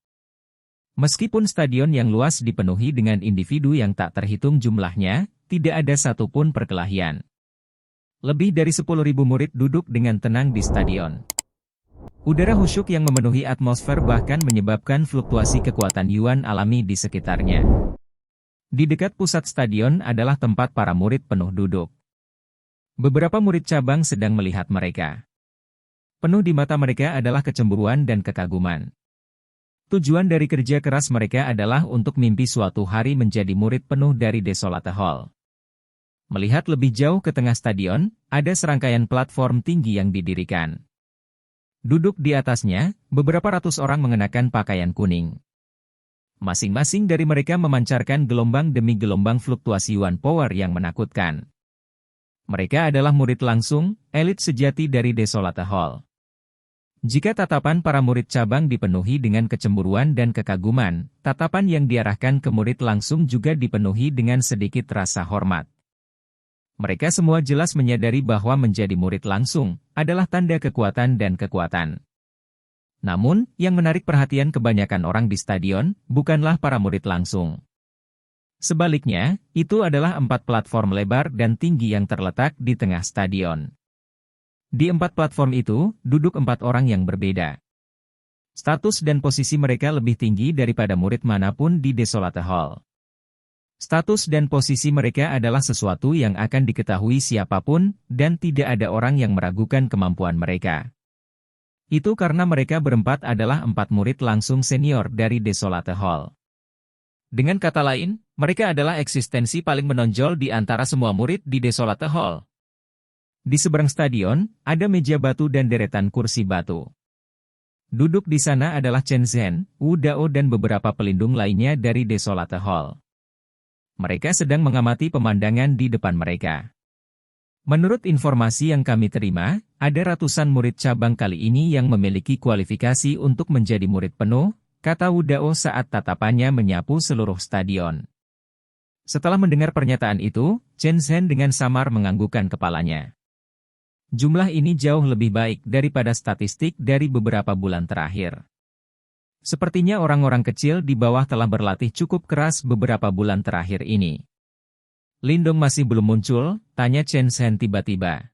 Meskipun stadion yang luas dipenuhi dengan individu yang tak terhitung jumlahnya, tidak ada satupun perkelahian. Lebih dari 10.000 murid duduk dengan tenang di stadion. Udara khusyuk yang memenuhi atmosfer bahkan menyebabkan fluktuasi kekuatan Yuan alami di sekitarnya. Di dekat pusat stadion adalah tempat para murid penuh duduk. Beberapa murid cabang sedang melihat mereka. Penuh di mata mereka adalah kecemburuan dan kekaguman. Tujuan dari kerja keras mereka adalah untuk mimpi suatu hari menjadi murid penuh dari Desolate Hall. Melihat lebih jauh ke tengah stadion, ada serangkaian platform tinggi yang didirikan. Duduk di atasnya, beberapa ratus orang mengenakan pakaian kuning. Masing-masing dari mereka memancarkan gelombang demi gelombang fluktuasi Yuan Power yang menakutkan. Mereka adalah murid langsung, elit sejati dari Desolate Hall. Jika tatapan para murid cabang dipenuhi dengan kecemburuan dan kekaguman, tatapan yang diarahkan ke murid langsung juga dipenuhi dengan sedikit rasa hormat. Mereka semua jelas menyadari bahwa menjadi murid langsung adalah tanda kekuatan dan kekuatan. Namun, yang menarik perhatian kebanyakan orang di stadion bukanlah para murid langsung. Sebaliknya, itu adalah 4 platform lebar dan tinggi yang terletak di tengah stadion. Di 4 platform itu, duduk 4 orang yang berbeda. Status dan posisi mereka lebih tinggi daripada murid manapun di Desolate Hall. Status dan posisi mereka adalah sesuatu yang akan diketahui siapapun, dan tidak ada orang yang meragukan kemampuan mereka. Itu karena mereka berempat adalah 4 murid langsung senior dari Desolate Hall. Dengan kata lain, mereka adalah eksistensi paling menonjol di antara semua murid di Desolate Hall. Di seberang stadion, ada meja batu dan deretan kursi batu. Duduk di sana adalah Chen Zhen, Wu Dao dan beberapa pelindung lainnya dari Desolate Hall. Mereka sedang mengamati pemandangan di depan mereka. Menurut informasi yang kami terima, ada ratusan murid cabang kali ini yang memiliki kualifikasi untuk menjadi murid penuh, kata Wu Dao saat tatapannya menyapu seluruh stadion. Setelah mendengar pernyataan itu, Chen Zhen dengan samar menganggukkan kepalanya. Jumlah ini jauh lebih baik daripada statistik dari beberapa bulan terakhir. Sepertinya orang-orang kecil di bawah telah berlatih cukup keras beberapa bulan terakhir ini. Lindong masih belum muncul, tanya Chen Zhen tiba-tiba.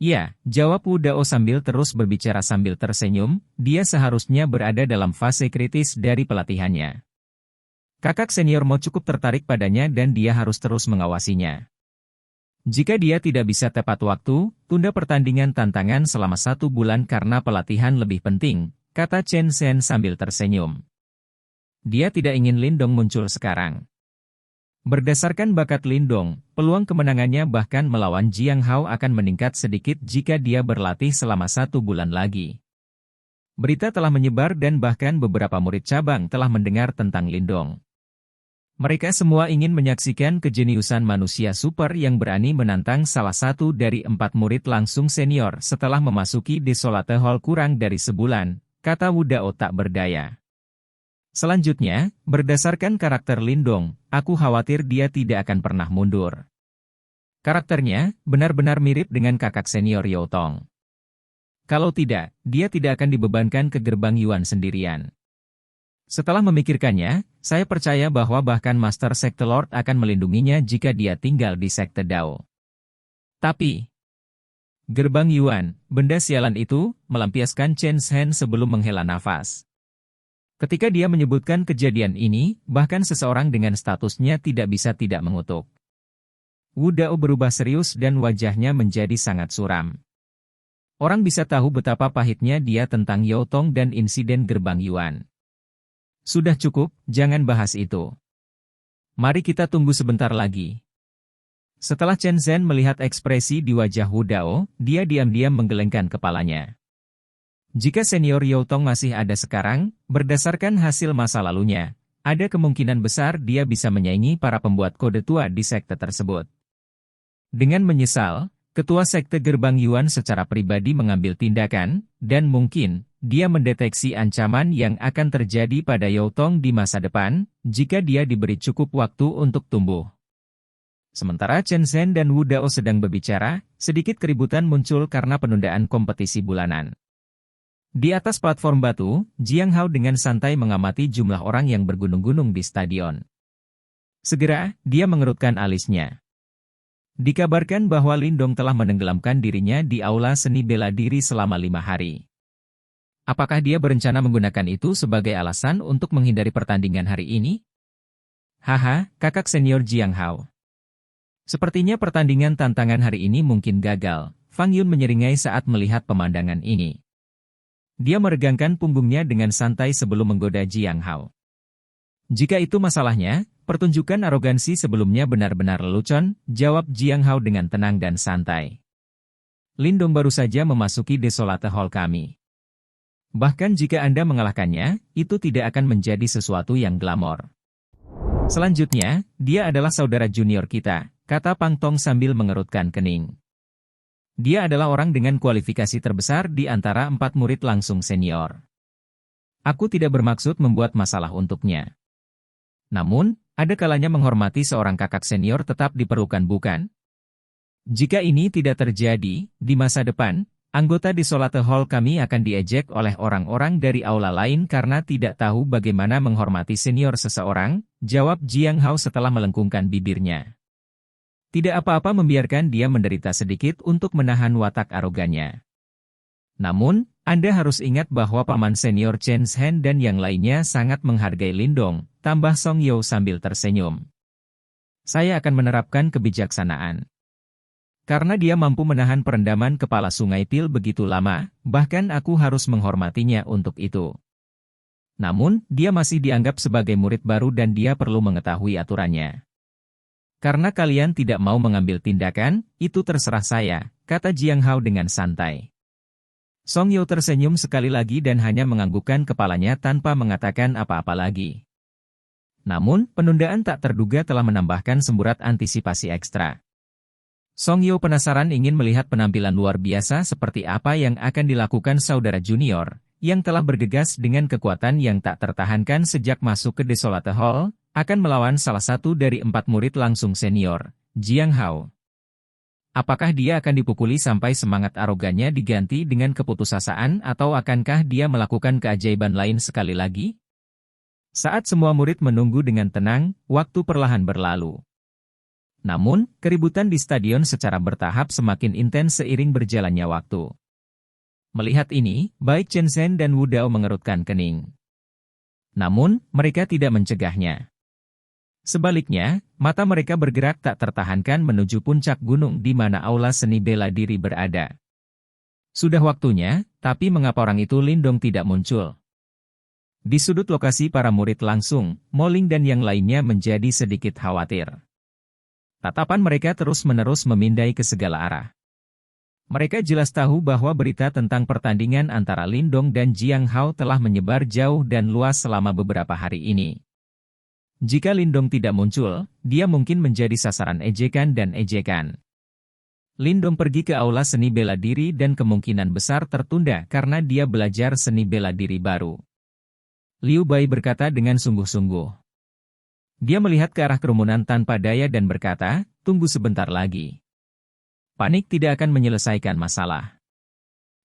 Ya, jawab Wu Dao sambil terus berbicara sambil tersenyum, dia seharusnya berada dalam fase kritis dari pelatihannya. Kakak senior Mo cukup tertarik padanya dan dia harus terus mengawasinya. Jika dia tidak bisa tepat waktu, tunda pertandingan tantangan selama 1 bulan karena pelatihan lebih penting, kata Chen Zhen sambil tersenyum. Dia tidak ingin Lindong muncul sekarang. Berdasarkan bakat Lindong, peluang kemenangannya bahkan melawan Jiang Hao akan meningkat sedikit jika dia berlatih selama 1 bulan lagi. Berita telah menyebar dan bahkan beberapa murid cabang telah mendengar tentang Lindong. Mereka semua ingin menyaksikan kejeniusan manusia super yang berani menantang salah satu dari 4 murid langsung senior setelah memasuki Desolate Hall kurang dari sebulan, kata Wu Dao tak berdaya. Selanjutnya, berdasarkan karakter Lindong, aku khawatir dia tidak akan pernah mundur. Karakternya benar-benar mirip dengan kakak senior Yao Tong. Kalau tidak, dia tidak akan dibebankan ke gerbang Yuan sendirian. Setelah memikirkannya, saya percaya bahwa bahkan Master Sekte Lord akan melindunginya jika dia tinggal di Sekte Dao. Tapi, gerbang Yuan, benda sialan itu, melampiaskan Chen Zhen sebelum menghela nafas. Ketika dia menyebutkan kejadian ini, bahkan seseorang dengan statusnya tidak bisa tidak mengutuk. Wu Dao berubah serius dan wajahnya menjadi sangat suram. Orang bisa tahu betapa pahitnya dia tentang Yao Tong dan insiden gerbang Yuan. Sudah cukup, jangan bahas itu. Mari kita tunggu sebentar lagi. Setelah Chen Zhen melihat ekspresi di wajah Wu Dao, dia diam-diam menggelengkan kepalanya. Jika senior Yao Tong masih ada sekarang, berdasarkan hasil masa lalunya, ada kemungkinan besar dia bisa menyaingi para pembuat kode tua di sekte tersebut. Dengan menyesal, ketua sekte gerbang Yuan secara pribadi mengambil tindakan, dan mungkin, dia mendeteksi ancaman yang akan terjadi pada Yao Tong di masa depan, jika dia diberi cukup waktu untuk tumbuh. Sementara Chen Zhen dan Wu Dao sedang berbicara, sedikit keributan muncul karena penundaan kompetisi bulanan. Di atas platform batu, Jiang Hao dengan santai mengamati jumlah orang yang bergunung-gunung di stadion. Segera, dia mengerutkan alisnya. Dikabarkan bahwa Lindong telah menenggelamkan dirinya di aula seni bela diri selama 5 hari. Apakah dia berencana menggunakan itu sebagai alasan untuk menghindari pertandingan hari ini? Haha, kakak senior Jiang Hao. Sepertinya pertandingan tantangan hari ini mungkin gagal, Fang Yun menyeringai saat melihat pemandangan ini. Dia meregangkan punggungnya dengan santai sebelum menggoda Jiang Hao. Jika itu masalahnya, pertunjukan arogansi sebelumnya benar-benar lelucon, jawab Jiang Hao dengan tenang dan santai. Lindong baru saja memasuki Desolate Hall kami. Bahkan jika Anda mengalahkannya, itu tidak akan menjadi sesuatu yang glamor. Selanjutnya, dia adalah saudara junior kita, kata Pang Tong sambil mengerutkan kening. Dia adalah orang dengan kualifikasi terbesar di antara 4 murid langsung senior. Aku tidak bermaksud membuat masalah untuknya. Namun, ada kalanya menghormati seorang kakak senior tetap diperlukan bukan? Jika ini tidak terjadi, di masa depan, anggota Desolate Hall kami akan diejek oleh orang-orang dari aula lain karena tidak tahu bagaimana menghormati senior seseorang, jawab Jiang Hao setelah melengkungkan bibirnya. Tidak apa-apa membiarkan dia menderita sedikit untuk menahan watak arogannya. Namun, Anda harus ingat bahwa paman senior Chen Zhen dan yang lainnya sangat menghargai Lindong, tambah Song Yao sambil tersenyum. Saya akan menerapkan kebijaksanaan. Karena dia mampu menahan perendaman kepala Sungai Pil begitu lama, bahkan aku harus menghormatinya untuk itu. Namun, dia masih dianggap sebagai murid baru dan dia perlu mengetahui aturannya. Karena kalian tidak mau mengambil tindakan, itu terserah saya, kata Jiang Hao dengan santai. Song Yao tersenyum sekali lagi dan hanya menganggukkan kepalanya tanpa mengatakan apa-apa lagi. Namun, penundaan tak terduga telah menambahkan semburat antisipasi ekstra. Song Yao penasaran ingin melihat penampilan luar biasa seperti apa yang akan dilakukan saudara junior, yang telah bergegas dengan kekuatan yang tak tertahankan sejak masuk ke Desolate Hall, akan melawan salah satu dari 4 murid langsung senior, Jiang Hao. Apakah dia akan dipukuli sampai semangat arogannya diganti dengan keputusasaan atau akankah dia melakukan keajaiban lain sekali lagi? Saat semua murid menunggu dengan tenang, waktu perlahan berlalu. Namun, keributan di stadion secara bertahap semakin intens seiring berjalannya waktu. Melihat ini, baik Chen Zhen dan Wu Dao mengerutkan kening. Namun, mereka tidak mencegahnya. Sebaliknya, mata mereka bergerak tak tertahankan menuju puncak gunung di mana aula seni bela diri berada. Sudah waktunya, tapi mengapa orang itu Lindong tidak muncul? Di sudut lokasi para murid langsung, Mo Ling dan yang lainnya menjadi sedikit khawatir. Tatapan mereka terus-menerus memindai ke segala arah. Mereka jelas tahu bahwa berita tentang pertandingan antara Lindong dan Jiang Hao telah menyebar jauh dan luas selama beberapa hari ini. Jika Lindong tidak muncul, dia mungkin menjadi sasaran ejekan dan ejekan. Lindong pergi ke aula seni bela diri dan kemungkinan besar tertunda karena dia belajar seni bela diri baru. Liu Bai berkata dengan sungguh-sungguh. Dia melihat ke arah kerumunan tanpa daya dan berkata, tunggu sebentar lagi. Panik tidak akan menyelesaikan masalah.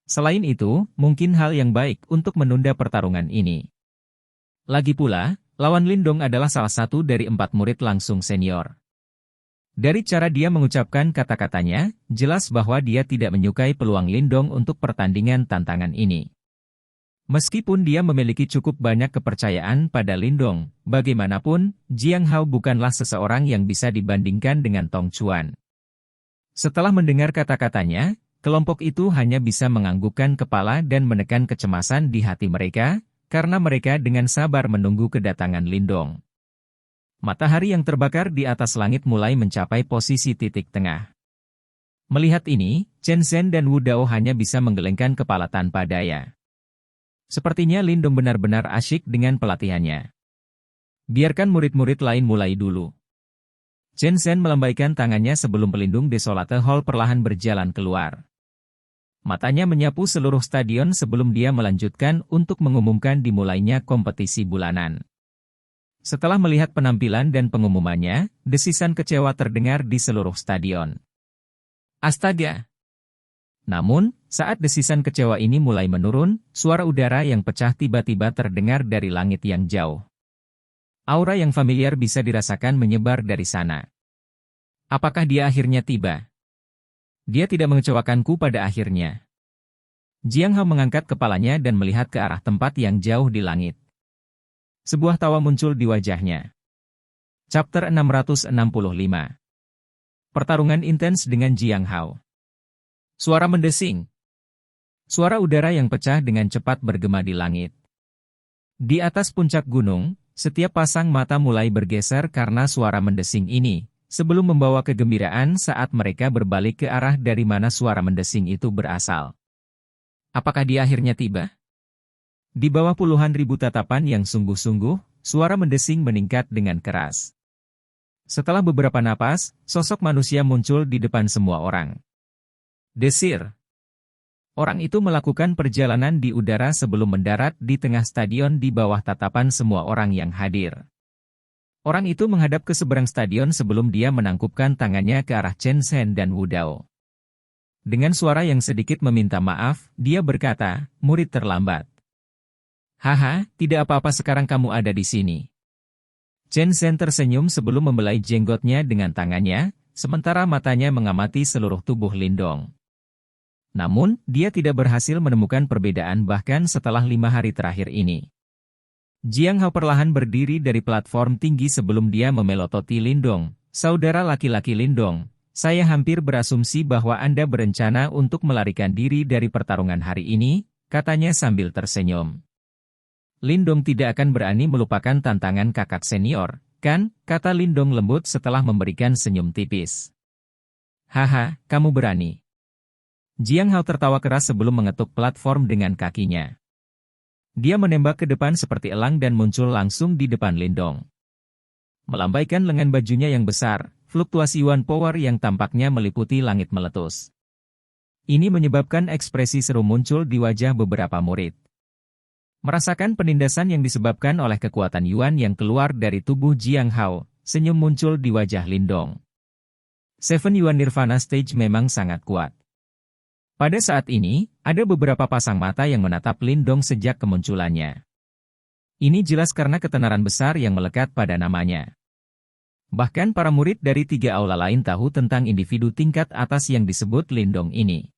Selain itu, mungkin hal yang baik untuk menunda pertarungan ini. Lagi pula, lawan Lindong adalah salah satu dari 4 murid langsung senior. Dari cara dia mengucapkan kata-katanya, jelas bahwa dia tidak menyukai peluang Lindong untuk pertandingan tantangan ini. Meskipun dia memiliki cukup banyak kepercayaan pada Lindong, bagaimanapun, Jiang Hao bukanlah seseorang yang bisa dibandingkan dengan Tong Chuan. Setelah mendengar kata-katanya, kelompok itu hanya bisa menganggukkan kepala dan menekan kecemasan di hati mereka, karena mereka dengan sabar menunggu kedatangan Lindong. Matahari yang terbakar di atas langit mulai mencapai posisi titik tengah. Melihat ini, Chen Zhen dan Wu Dao hanya bisa menggelengkan kepala tanpa daya. Sepertinya Lindong benar-benar asyik dengan pelatihannya. Biarkan murid-murid lain mulai dulu. Chen Zhen melambaikan tangannya sebelum pelindung Desolate Hall perlahan berjalan keluar. Matanya menyapu seluruh stadion sebelum dia melanjutkan untuk mengumumkan dimulainya kompetisi bulanan. Setelah melihat penampilan dan pengumumannya, desisan kecewa terdengar di seluruh stadion. Astaga! Namun, saat desisan kecewa ini mulai menurun, suara udara yang pecah tiba-tiba terdengar dari langit yang jauh. Aura yang familiar bisa dirasakan menyebar dari sana. Apakah dia akhirnya tiba? Dia tidak mengecewakanku pada akhirnya. Jiang Hao mengangkat kepalanya dan melihat ke arah tempat yang jauh di langit. Sebuah tawa muncul di wajahnya. Chapter 665. Pertarungan intens dengan Jiang Hao. Suara mendesing. Suara udara yang pecah dengan cepat bergema di langit. Di atas puncak gunung, setiap pasang mata mulai bergeser karena suara mendesing ini, sebelum membawa kegembiraan saat mereka berbalik ke arah dari mana suara mendesing itu berasal. Apakah dia akhirnya tiba? Di bawah puluhan ribu tatapan yang sungguh-sungguh, suara mendesing meningkat dengan keras. Setelah beberapa napas, sosok manusia muncul di depan semua orang. Desir. Orang itu melakukan perjalanan di udara sebelum mendarat di tengah stadion di bawah tatapan semua orang yang hadir. Orang itu menghadap ke seberang stadion sebelum dia menangkupkan tangannya ke arah Chen Zhen dan Wu Dao. Dengan suara yang sedikit meminta maaf, dia berkata, murid terlambat. Haha, tidak apa-apa sekarang kamu ada di sini. Chen Zhen tersenyum sebelum membelai jenggotnya dengan tangannya, sementara matanya mengamati seluruh tubuh Lindong. Namun, dia tidak berhasil menemukan perbedaan bahkan setelah 5 hari terakhir ini. Jiang Hao perlahan berdiri dari platform tinggi sebelum dia memelototi Lindong. Saudara laki-laki Lindong, saya hampir berasumsi bahwa Anda berencana untuk melarikan diri dari pertarungan hari ini, katanya sambil tersenyum. Lindong tidak akan berani melupakan tantangan kakak senior, kan? Kata Lindong lembut setelah memberikan senyum tipis. Haha, kamu berani. Jiang Hao tertawa keras sebelum mengetuk platform dengan kakinya. Dia menembak ke depan seperti elang dan muncul langsung di depan Lindong. Melambaikan lengan bajunya yang besar, fluktuasi Yuan Power yang tampaknya meliputi langit meletus. Ini menyebabkan ekspresi seru muncul di wajah beberapa murid. Merasakan penindasan yang disebabkan oleh kekuatan Yuan yang keluar dari tubuh Jiang Hao, senyum muncul di wajah Lindong. Seven Yuan Nirvana Stage memang sangat kuat. Pada saat ini, ada beberapa pasang mata yang menatap Lindong sejak kemunculannya. Ini jelas karena ketenaran besar yang melekat pada namanya. Bahkan para murid dari 3 aula lain tahu tentang individu tingkat atas yang disebut Lindong ini.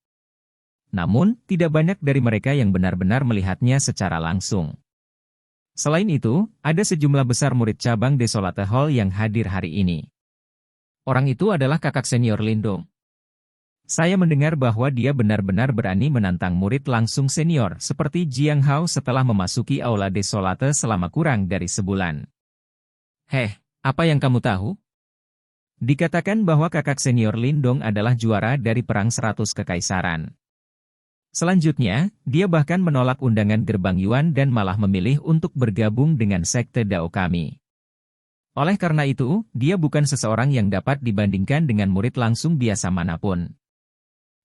Namun, tidak banyak dari mereka yang benar-benar melihatnya secara langsung. Selain itu, ada sejumlah besar murid cabang Desolate Hall yang hadir hari ini. Orang itu adalah kakak senior Lindong. Saya mendengar bahwa dia benar-benar berani menantang murid langsung senior seperti Jiang Hao setelah memasuki aula Desolate selama kurang dari sebulan. Heh, apa yang kamu tahu? Dikatakan bahwa kakak senior Lindong adalah juara dari Perang 100 Kekaisaran. Selanjutnya, dia bahkan menolak undangan Gerbang Yuan dan malah memilih untuk bergabung dengan Sekte Dao kami. Oleh karena itu, dia bukan seseorang yang dapat dibandingkan dengan murid langsung biasa manapun.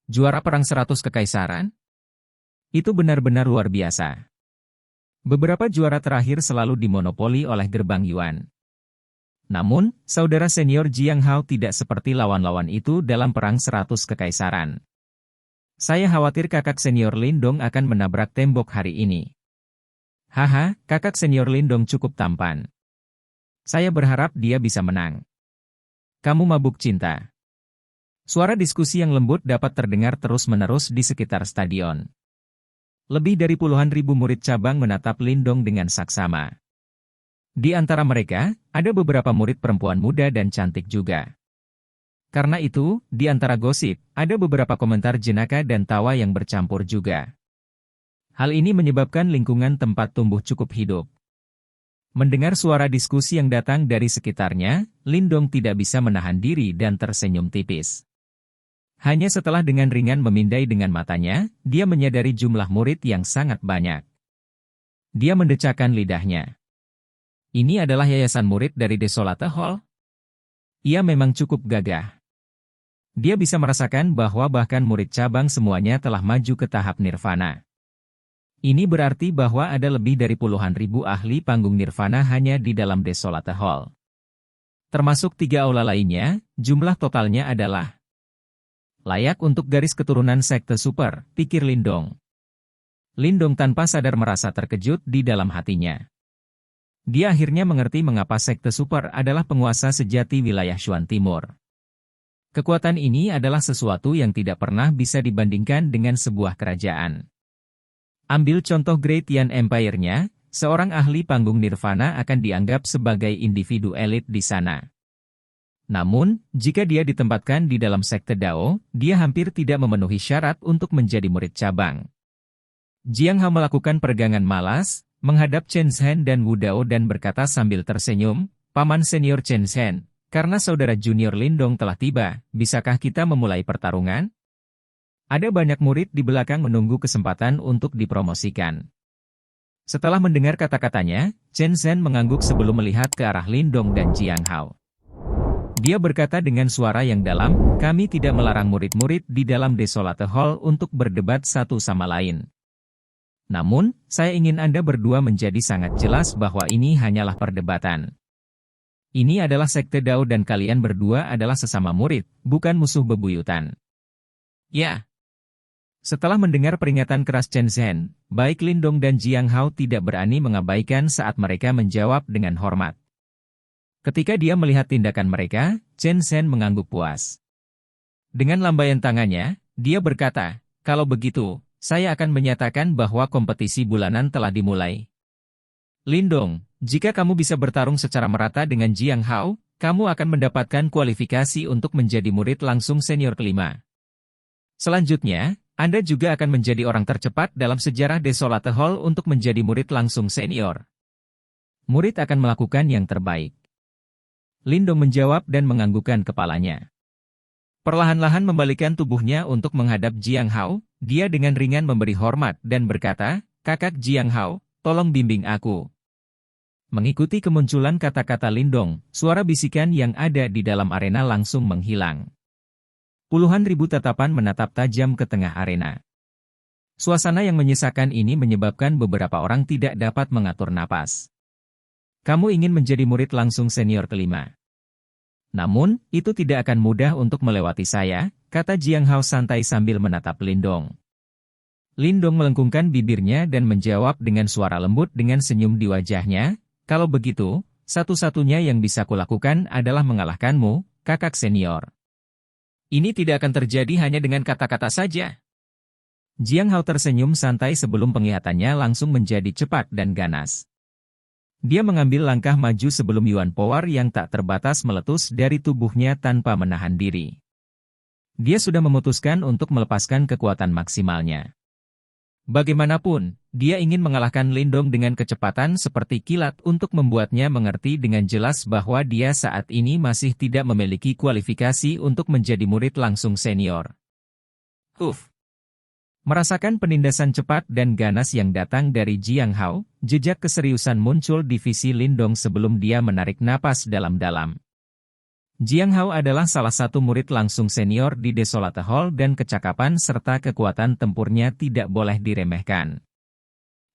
Juara Perang 100 Kekaisaran? Itu benar-benar luar biasa. Beberapa juara terakhir selalu dimonopoli oleh Gerbang Yuan. Namun, saudara senior Jiang Hao tidak seperti lawan-lawan itu dalam Perang 100 Kekaisaran. Saya khawatir kakak senior Lindong akan menabrak tembok hari ini. Haha, kakak senior Lindong cukup tampan. Saya berharap dia bisa menang. Kamu mabuk cinta. Suara diskusi yang lembut dapat terdengar terus-menerus di sekitar stadion. Lebih dari puluhan ribu murid cabang menatap Lindong dengan saksama. Di antara mereka, ada beberapa murid perempuan muda dan cantik juga. Karena itu, di antara gosip, ada beberapa komentar jenaka dan tawa yang bercampur juga. Hal ini menyebabkan lingkungan tempat tumbuh cukup hidup. Mendengar suara diskusi yang datang dari sekitarnya, Lindong tidak bisa menahan diri dan tersenyum tipis. Hanya setelah dengan ringan memindai dengan matanya, dia menyadari jumlah murid yang sangat banyak. Dia mendecakkan lidahnya. Ini adalah yayasan murid dari Desolate Hall? Ia memang cukup gagah. Dia bisa merasakan bahwa bahkan murid cabang semuanya telah maju ke tahap nirvana. Ini berarti bahwa ada lebih dari puluhan ribu ahli panggung nirvana hanya di dalam Desolate Hall. Termasuk 3 aula lainnya, jumlah totalnya adalah layak untuk garis keturunan sekte super, pikir Lindong. Lindong tanpa sadar merasa terkejut di dalam hatinya. Dia akhirnya mengerti mengapa sekte super adalah penguasa sejati wilayah Shuan Timur. Kekuatan ini adalah sesuatu yang tidak pernah bisa dibandingkan dengan sebuah kerajaan. Ambil contoh Great Yan Empire-nya, seorang ahli panggung nirvana akan dianggap sebagai individu elit di sana. Namun, jika dia ditempatkan di dalam sekte Dao, dia hampir tidak memenuhi syarat untuk menjadi murid cabang. Jiang Hao melakukan peregangan malas, menghadap Chen Zhen dan Wu Dao dan berkata sambil tersenyum, "Paman senior Chen Zhen, karena saudara junior Lindong telah tiba, bisakah kita memulai pertarungan?" Ada banyak murid di belakang menunggu kesempatan untuk dipromosikan. Setelah mendengar kata-katanya, Chen Zhen mengangguk sebelum melihat ke arah Lindong dan Jiang Hao. Dia berkata dengan suara yang dalam, "Kami tidak melarang murid-murid di dalam Desolate Hall untuk berdebat satu sama lain. Namun, saya ingin Anda berdua menjadi sangat jelas bahwa ini hanyalah perdebatan. Ini adalah sekte Dao dan kalian berdua adalah sesama murid, bukan musuh bebuyutan." Ya. Setelah mendengar peringatan keras Chen Zhen, baik Lindong dan Jiang Hao tidak berani mengabaikan saat mereka menjawab dengan hormat. Ketika dia melihat tindakan mereka, Chen Zhen mengangguk puas. Dengan lambaian tangannya, dia berkata, "Kalau begitu, saya akan menyatakan bahwa kompetisi bulanan telah dimulai. Lindong, jika kamu bisa bertarung secara merata dengan Jiang Hao, kamu akan mendapatkan kualifikasi untuk menjadi murid langsung senior kelima. Selanjutnya, Anda juga akan menjadi orang tercepat dalam sejarah Desolate Hall untuk menjadi murid langsung senior. Murid akan melakukan yang terbaik." Lindong menjawab dan menganggukkan kepalanya. Perlahan-lahan membalikkan tubuhnya untuk menghadap Jiang Hao, dia dengan ringan memberi hormat dan berkata, "Kakak Jiang Hao, tolong bimbing aku." Mengikuti kemunculan kata-kata Lindong, suara bisikan yang ada di dalam arena langsung menghilang. Puluhan ribu tatapan menatap tajam ke tengah arena. Suasana yang menyesakan ini menyebabkan beberapa orang tidak dapat mengatur napas. "Kamu ingin menjadi murid langsung senior kelima?" Namun, itu tidak akan mudah untuk melewati saya, kata Jiang Hao santai sambil menatap Lindong. Lindong melengkungkan bibirnya dan menjawab dengan suara lembut dengan senyum di wajahnya, kalau begitu, satu-satunya yang bisa kulakukan adalah mengalahkanmu, kakak senior. Ini tidak akan terjadi hanya dengan kata-kata saja. Jiang Hao tersenyum santai sebelum penglihatannya langsung menjadi cepat dan ganas. Dia mengambil langkah maju sebelum Yuan Power yang tak terbatas meletus dari tubuhnya tanpa menahan diri. Dia sudah memutuskan untuk melepaskan kekuatan maksimalnya. Bagaimanapun, dia ingin mengalahkan Lindong dengan kecepatan seperti kilat untuk membuatnya mengerti dengan jelas bahwa dia saat ini masih tidak memiliki kualifikasi untuk menjadi murid langsung senior. Merasakan penindasan cepat dan ganas yang datang dari Jiang Hao, jejak keseriusan muncul di visi Lindong sebelum dia menarik napas dalam-dalam. Jiang Hao adalah salah satu murid langsung senior di Desolate Hall dan kecakapan serta kekuatan tempurnya tidak boleh diremehkan.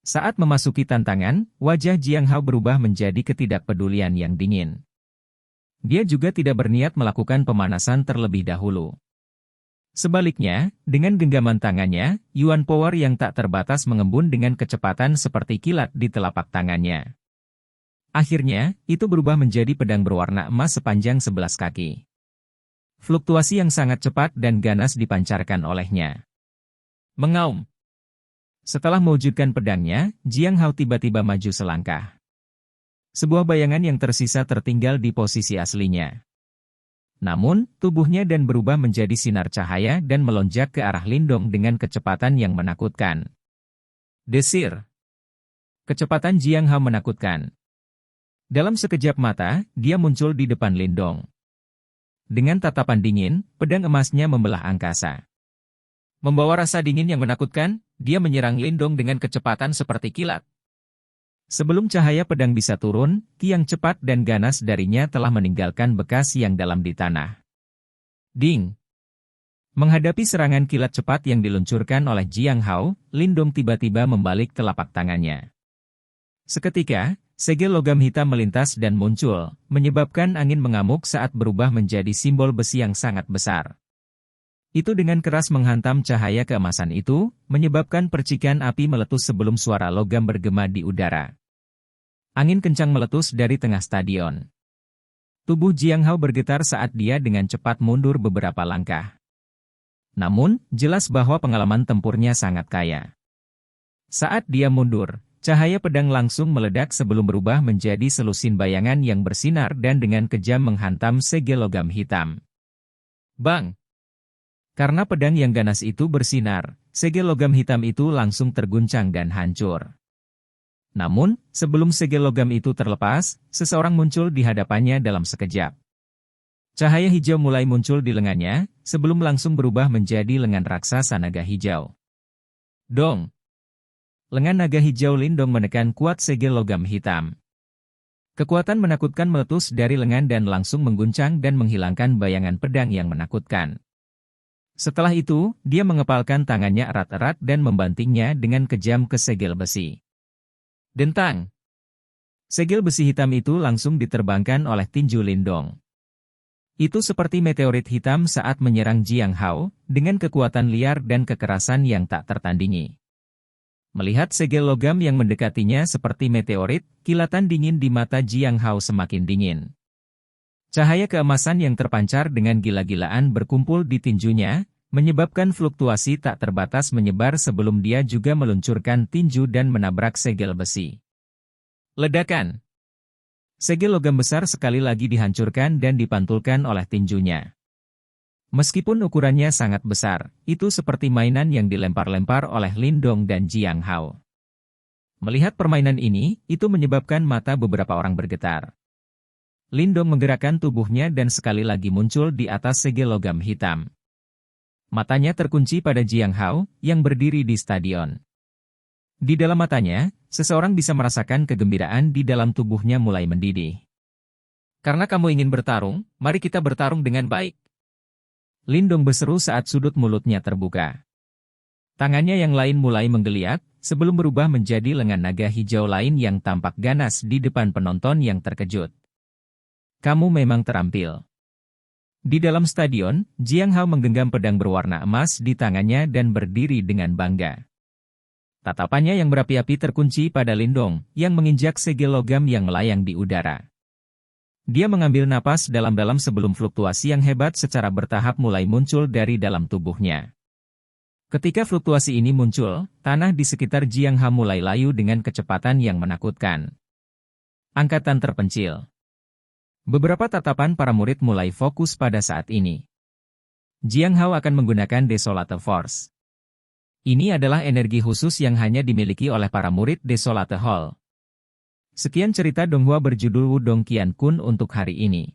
Saat memasuki tantangan, wajah Jiang Hao berubah menjadi ketidakpedulian yang dingin. Dia juga tidak berniat melakukan pemanasan terlebih dahulu. Sebaliknya, dengan genggaman tangannya, Yuan Power yang tak terbatas mengembun dengan kecepatan seperti kilat di telapak tangannya. Akhirnya, itu berubah menjadi pedang berwarna emas sepanjang 11 kaki. Fluktuasi yang sangat cepat dan ganas dipancarkan olehnya. Mengaum. Setelah mewujudkan pedangnya, Jiang Hao tiba-tiba maju selangkah. Sebuah bayangan yang tersisa tertinggal di posisi aslinya. Namun, tubuhnya dan berubah menjadi sinar cahaya dan melonjak ke arah Lindong dengan kecepatan yang menakutkan. Desir. Kecepatan Jiang Hao menakutkan. Dalam sekejap mata, dia muncul di depan Lindong. Dengan tatapan dingin, pedang emasnya membelah angkasa. Membawa rasa dingin yang menakutkan, dia menyerang Lindong dengan kecepatan seperti kilat. Sebelum cahaya pedang bisa turun, ki yang cepat dan ganas darinya telah meninggalkan bekas yang dalam di tanah. Ding! Menghadapi serangan kilat cepat yang diluncurkan oleh Jiang Hao, Lindong tiba-tiba membalik telapak tangannya. Seketika, segel logam hitam melintas dan muncul, menyebabkan angin mengamuk saat berubah menjadi simbol besi yang sangat besar. Itu dengan keras menghantam cahaya keemasan itu, menyebabkan percikan api meletus sebelum suara logam bergema di udara. Angin kencang meletus dari tengah stadion. Tubuh Jiang Hao bergetar saat dia dengan cepat mundur beberapa langkah. Namun, jelas bahwa pengalaman tempurnya sangat kaya. Saat dia mundur, cahaya pedang langsung meledak sebelum berubah menjadi selusin bayangan yang bersinar dan dengan kejam menghantam segel logam hitam. Bang! Karena pedang yang ganas itu bersinar, segel logam hitam itu langsung terguncang dan hancur. Namun, sebelum segel logam itu terlepas, seseorang muncul di hadapannya dalam sekejap. Cahaya hijau mulai muncul di lengannya, sebelum langsung berubah menjadi lengan raksasa naga hijau. Dong! Lengan naga hijau Lindong menekan kuat segel logam hitam. Kekuatan menakutkan meletus dari lengan dan langsung mengguncang dan menghilangkan bayangan pedang yang menakutkan. Setelah itu, dia mengepalkan tangannya erat-erat dan membantingnya dengan kejam ke segel besi. Dentang! Segel besi hitam itu langsung diterbangkan oleh tinju Lindong. Itu seperti meteorit hitam saat menyerang Jiang Hao, dengan kekuatan liar dan kekerasan yang tak tertandingi. Melihat segel logam yang mendekatinya seperti meteorit, kilatan dingin di mata Jiang Hao semakin dingin. Cahaya keemasan yang terpancar dengan gila-gilaan berkumpul di tinjunya, menyebabkan fluktuasi tak terbatas menyebar sebelum dia juga meluncurkan tinju dan menabrak segel besi. Ledakan! Segel logam besar sekali lagi dihancurkan dan dipantulkan oleh tinjunya. Meskipun ukurannya sangat besar, itu seperti mainan yang dilempar-lempar oleh Lindong dan Jiang Hao. Melihat permainan ini, itu menyebabkan mata beberapa orang bergetar. Lindong menggerakkan tubuhnya dan sekali lagi muncul di atas segel logam hitam. Matanya terkunci pada Jiang Hao, yang berdiri di stadion. Di dalam matanya, seseorang bisa merasakan kegembiraan di dalam tubuhnya mulai mendidih. Karena kamu ingin bertarung, mari kita bertarung dengan baik. Lindong berseru saat sudut mulutnya terbuka. Tangannya yang lain mulai menggeliat, sebelum berubah menjadi lengan naga hijau lain yang tampak ganas di depan penonton yang terkejut. Kamu memang terampil. Di dalam stadion, Jiang Hao menggenggam pedang berwarna emas di tangannya dan berdiri dengan bangga. Tatapannya yang berapi-api terkunci pada Lindong, yang menginjak segel logam yang melayang di udara. Dia mengambil napas dalam-dalam sebelum fluktuasi yang hebat secara bertahap mulai muncul dari dalam tubuhnya. Ketika fluktuasi ini muncul, tanah di sekitar Jiang Hao mulai layu dengan kecepatan yang menakutkan. Angkatan terpencil. Beberapa tatapan para murid mulai fokus pada saat ini. Jiang Hao akan menggunakan Desolate Force. Ini adalah energi khusus yang hanya dimiliki oleh para murid Desolate Hall. Sekian cerita Donghua berjudul Wudong Qian Kun untuk hari ini.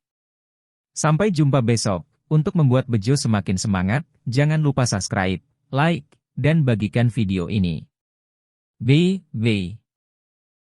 Sampai jumpa besok. Untuk membuat Bejo semakin semangat, jangan lupa subscribe, like, dan bagikan video ini. Bye.